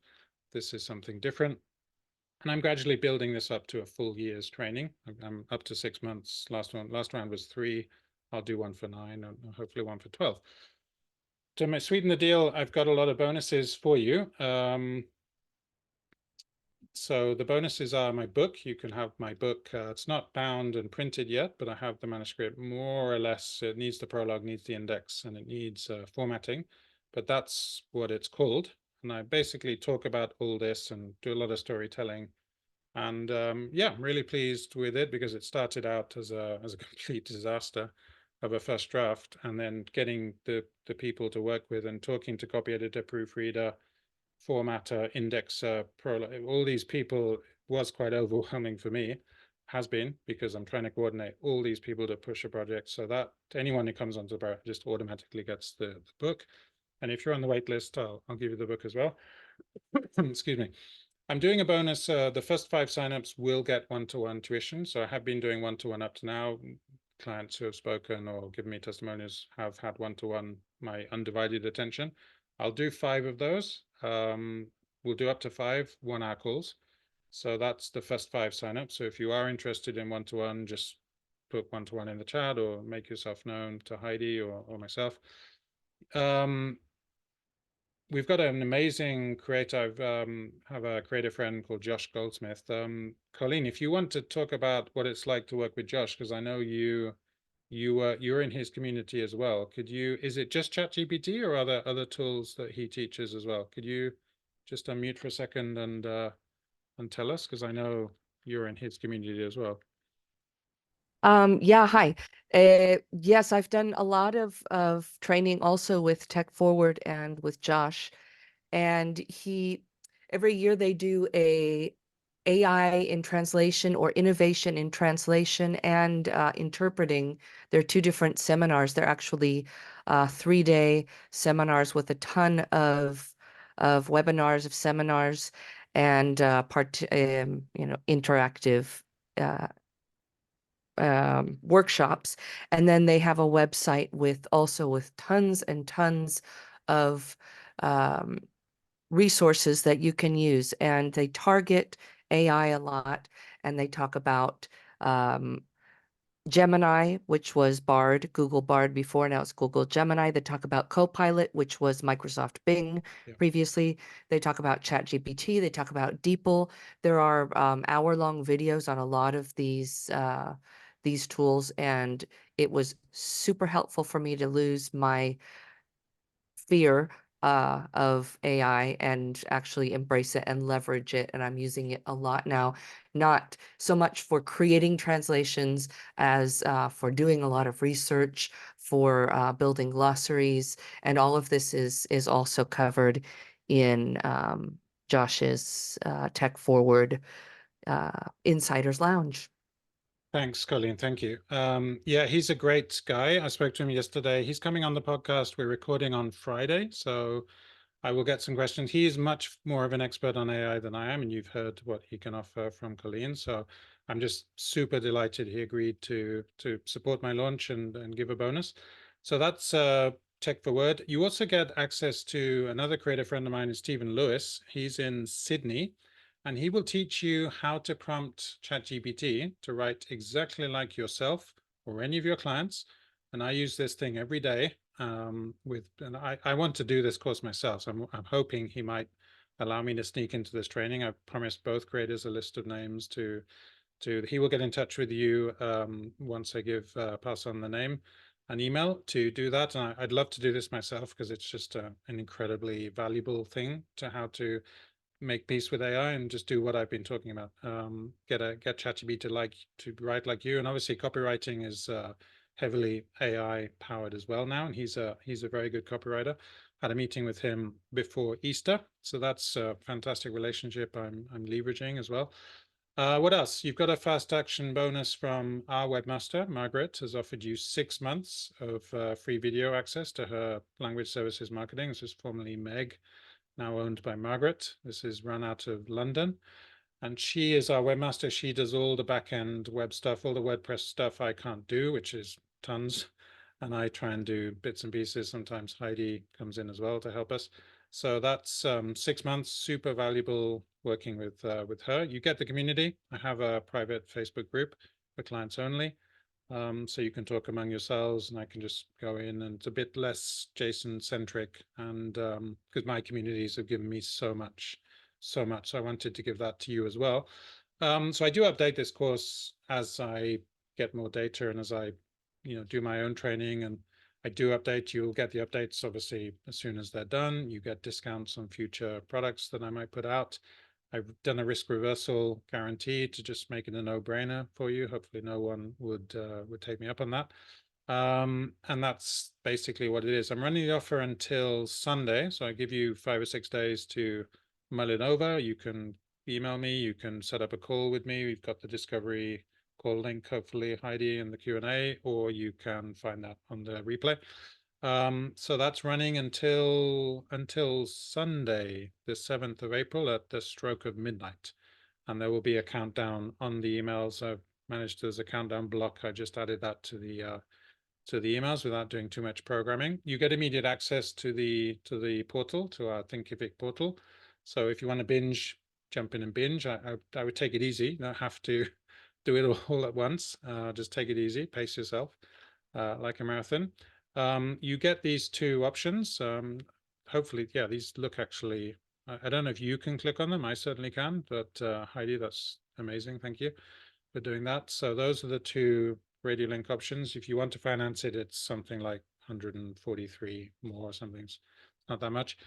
A: This is something different. And I'm gradually building this up to a full year's training. I'm up to 6 months. Last round was 3. I'll do one for 9 and hopefully one for 12. To sweeten the deal, I've got a lot of bonuses for you. So the bonuses are my book. You can have my book. It's not bound and printed yet, but I have the manuscript more or less. It needs the prologue, needs the index, and it needs formatting. But that's what it's called. And I basically talk about all this and do a lot of storytelling. And yeah, I'm really pleased with it because it started out as a complete disaster of a first draft, and then getting the people to work with and talking to copy editor, proofreader, formatter, indexer, all these people was quite overwhelming for me. Has been, because I'm trying to coordinate all these people to push a project so that anyone who comes onto the bar just automatically gets the book. And if you're on the wait list, I'll give you the book as well. Excuse me. I'm doing a bonus. The first 5 signups will get one-to-one tuition. So I have been doing one-to-one up to now. Clients who have spoken or given me testimonials have had one-to-one, my undivided attention. I'll do 5 of those. We'll do up to 5 1-hour calls. So that's the first 5 signups. So if you are interested in one-to-one, just put one-to-one in the chat or make yourself known to Heidi or myself. We've got an amazing creator. I have a creative friend called Josh Goldsmith. Colleen, if you want to talk about what it's like to work with Josh, because I know you're in his community as well. Is it just ChatGPT or are there other tools that he teaches as well? Could you just unmute for a second and tell us, because I know you're in his community as well.
B: Yeah, hi. Yes, I've done a lot of training also with Tech Forward and with Josh. And every year they do a AI in translation or innovation in translation and interpreting. They're 2 different seminars. They're actually 3-day seminars with a ton of webinars, of seminars, and interactive workshops. And then they have a website with tons and tons of resources that you can use, and they target AI a lot, and they talk about Gemini, which was Bard, Google Bard before, now it's Google Gemini. They talk about Copilot, which was Microsoft Bing
A: Yeah.
B: previously. They talk about ChatGPT. They talk about DeepL. There are hour-long videos on a lot of these tools, and it was super helpful for me to lose my fear of AI and actually embrace it and leverage it. And I'm using it a lot now, not so much for creating translations as for doing a lot of research, for building glossaries. And all of this is also covered in Josh's Tech Forward Insiders Lounge.
A: Thanks, Colleen. Thank you. Yeah, he's a great guy. I spoke to him yesterday. He's coming on the podcast. We're recording on Friday, so I will get some questions. He is much more of an expert on AI than I am, and you've heard what he can offer from Colleen. So I'm just super delighted he agreed to support my launch and give a bonus. So that's Tech for Word. You also get access to another creative friend of mine, is Stephen Lewis. He's in Sydney, and he will teach you how to prompt ChatGPT to write exactly like yourself or any of your clients. And I use this thing every day. And I want to do this course myself, so I'm hoping he might allow me to sneak into this training. I've promised both creators a list of names to he will get in touch with you once I pass on the name an email to do that. And I'd love to do this myself because it's just an incredibly valuable thing to how to make peace with AI and just do what I've been talking about. Get ChatGPT to write like you, and obviously copywriting is heavily AI powered as well now, and he's a very good copywriter. Had a meeting with him before Easter, so that's a fantastic relationship I'm leveraging as well. What else? You've got a fast action bonus from our webmaster. Margaret has offered you 6 months of free video access to her language services marketing. This is formerly Meg, now owned by Margaret. This is run out of London. And she is our webmaster. She does all the back-end web stuff, all the WordPress stuff I can't do, which is tons. And I try and do bits and pieces. Sometimes Heidi comes in as well to help us. So that's 6 months, super valuable working with her. You get the community. I have a private Facebook group for clients only. So you can talk among yourselves, and I can just go in, and it's a bit less Jason centric, and because my communities have given me so much, so I wanted to give that to you as well. So I do update this course as I get more data and as I do my own training, and I do update. You'll get the updates obviously as soon as they're done. You get discounts on future products that I might put out. I've done a risk reversal guarantee to just make it a no-brainer for you. Hopefully no one would take me up on that. And that's basically what it is. I'm running the offer until Sunday, so I give you 5 or 6 days to mull it over. You can email me, you can set up a call with me. We've got the discovery call link, hopefully, Heidi, in the Q&A, or you can find that on the replay. So that's running until Sunday, the 7th of April at the stroke of midnight. And there will be a countdown on the emails. I've managed, there's a countdown block. I just added that to the emails without doing too much programming. You get immediate access to the portal, to our Thinkific portal. So if you want to binge, jump in and binge. I would take it easy. You don't have to do it all at once. Just take it easy, pace yourself like a marathon. You get these 2 options. Hopefully, yeah, these look actually, I don't know if you can click on them. I certainly can, but Heidi, that's amazing. Thank you for doing that. So those are the 2 radio link options. If you want to finance it, it's something like 143 more or something. It's not that much.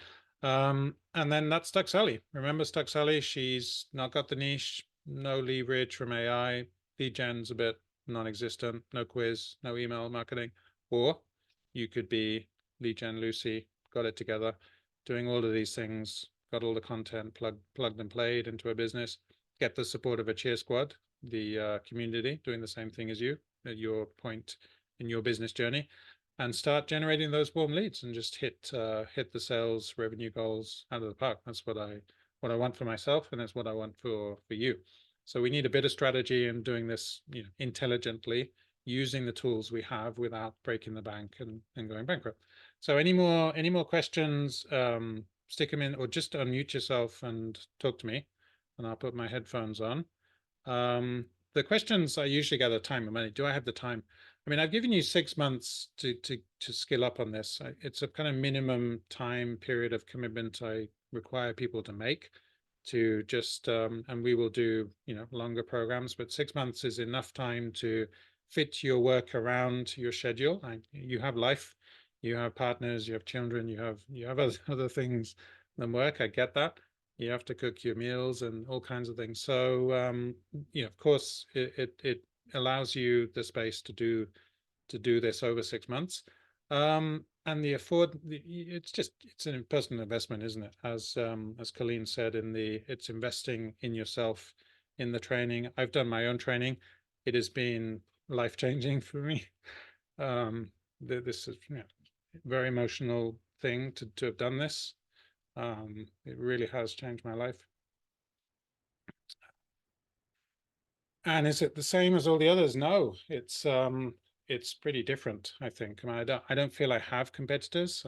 A: And then that's Stuck Sally. Remember Stuck Sally? She's not got the niche, no leverage from AI. Lead gen's a bit non-existent, no quiz, no email marketing. Or you could be Lead Gen Lucy, got it together, doing all of these things, got all the content plugged and played into a business, get the support of a cheer squad, the community doing the same thing as you at your point in your business journey, and start generating those warm leads and just hit the sales revenue goals out of the park. That's what I want for myself, and that's what I want for you. So we need a bit of strategy in doing this, intelligently, using the tools we have without breaking the bank and going bankrupt. So any more questions, stick them in, or just unmute yourself and talk to me, and I'll put my headphones on. the questions I usually gather time and money. Do I have the time? I mean, I've given you 6 months to skill up on this. It's a kind of minimum time period of commitment I require people to make to just and we will do, you know, longer programs, but 6 months is enough time to fit your work around your schedule. You have life, you have partners, you have children, you have other things than work. I get that. You have to cook your meals and all kinds of things. So you know, of course, it allows you the space to do this over 6 months. And it's an personal investment, isn't it? As Colleen said, it's investing in yourself in the training. I've done my own training. It has been life-changing for me. This is, you know, very emotional thing to have done this. It really has changed my life. And is it the same as all the others? No, it's pretty different, I think. I mean, I don't feel I have competitors.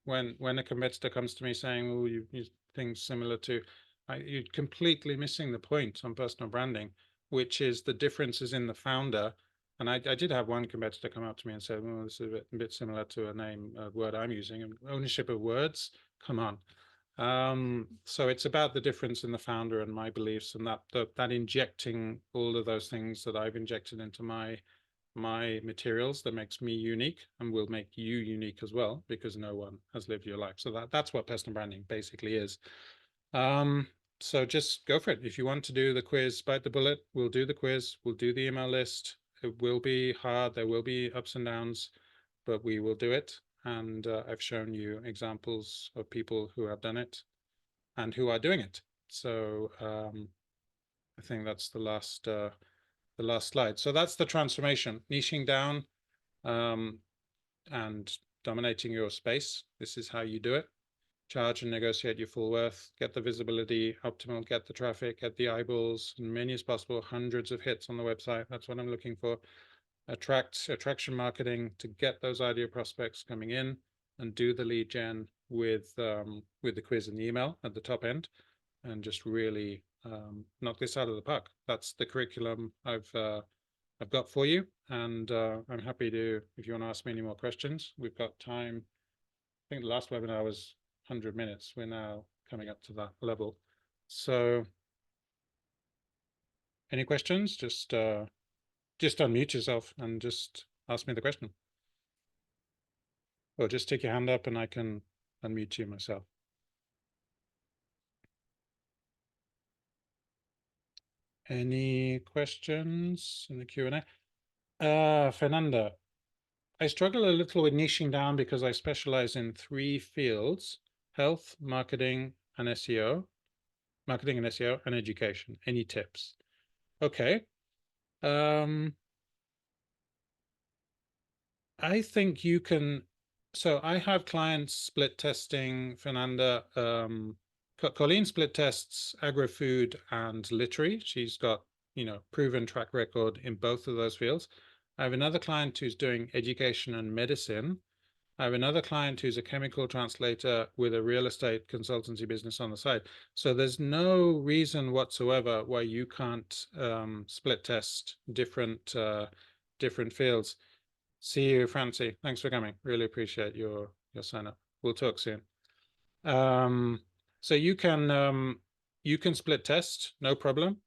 A: When a competitor comes to me saying, "Oh, you use things similar to," you're completely missing the point on personal branding, which is the differences in the founder. And I did have one competitor come up to me and say, "Well, this is a bit similar to a word I'm using, and ownership of words. Come on." So it's about the difference in the founder and my beliefs, and that injecting all of those things that I've injected into my materials that makes me unique and will make you unique as well, because no one has lived your life. So that's what personal branding basically is. So just go for it. If you want to do the quiz, bite the bullet. We'll do the quiz. We'll do the email list. It will be hard. There will be ups and downs, but we will do it. And I've shown you examples of people who have done it and who are doing it. So I think that's the last slide. So that's the transformation: niching down and dominating your space. This is how you do it. Charge and negotiate your full worth, get the visibility optimal, get the traffic, get the eyeballs, as many as possible, hundreds of hits on the website. That's what I'm looking for. Attraction marketing to get those ideal prospects coming in, and do the lead gen with the quiz and the email at the top end, and just really knock this out of the park. That's the curriculum I've got for you, and I'm happy to, if you want to ask me any more questions. We've got time. I think the last webinar was 100 minutes. We're now coming up to that level. So any questions? Just unmute yourself and just ask me the question. Or just stick your hand up and I can unmute you myself. Any questions in the Q&A? Fernanda, I struggle a little with niching down because I specialize in 3 fields: health, marketing, and SEO. Marketing and SEO and education. Any tips? Okay. I think you can. So I have clients split testing, Fernanda. Colleen split tests agri-food and literary. She's got, you know, proven track record in both of those fields. I have another client who's doing education and medicine. I have another client who's a chemical translator with a real estate consultancy business on the side. So there's no reason whatsoever why you can't split test different fields. See you, Francie. Thanks for coming. Really appreciate your sign up. We'll talk soon. So you can split test, no problem.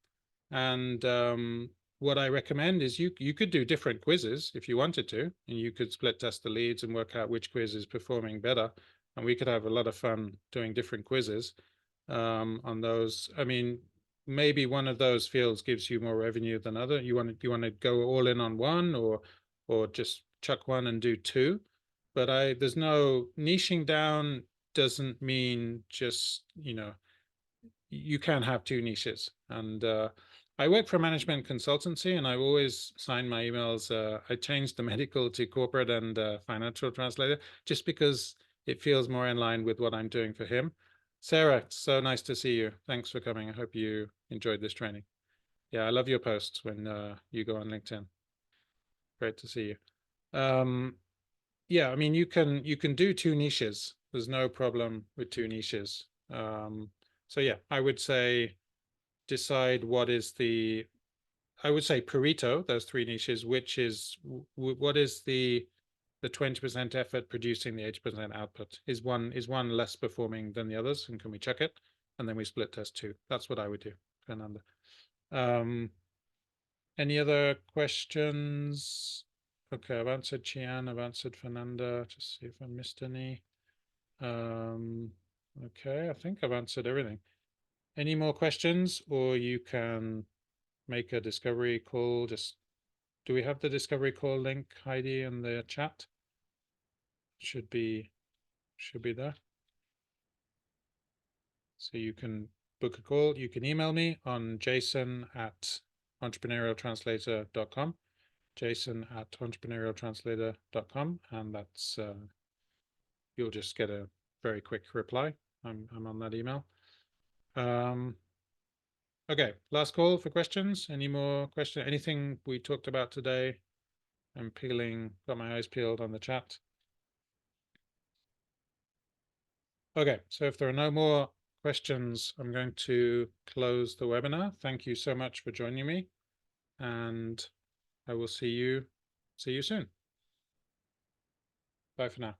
A: And what I recommend is you could do different quizzes if you wanted to, and you could split test the leads and work out which quiz is performing better. And we could have a lot of fun doing different quizzes on those. I mean, maybe one of those fields gives you more revenue than other. You want to go all in on one, or just chuck one and do 2. But there's no niching down. Doesn't mean just, you know, you can have 2 niches. And I work for a management consultancy, and I always sign my emails. I changed the medical to corporate and financial translator just because it feels more in line with what I'm doing for him. Sarah, so nice to see you. Thanks for coming. I hope you enjoyed this training. Yeah, I love your posts when you go on LinkedIn. Great to see you. Yeah, I mean, you can do 2 niches. There's no problem with 2 niches. So yeah, I would say decide what is the I would say Pareto, those three niches, which is what is the 20% effort producing the 80% output? Is one less performing than the others, and can we check it? And then we split test two. That's what I would do, Fernanda. Any other questions? Okay, I've answered Chian, I've answered Fernanda. Just see if I missed any. Okay, I think I've answered everything. Any more questions, or you can make a discovery call? Just, do we have the discovery call link, Heidi, in the chat? Should be there. So you can book a call. You can email me on jason@entrepreneurialtranslator.com, jason@entrepreneurialtranslator.com, and that's you'll just get a very quick reply. I'm on that email. Okay, last call for questions. Any more questions? Anything we talked about today? I'm got my eyes peeled on the chat. Okay, so if there are no more questions, I'm going to close the webinar. Thank you so much for joining me, and I will see you soon. Bye for now.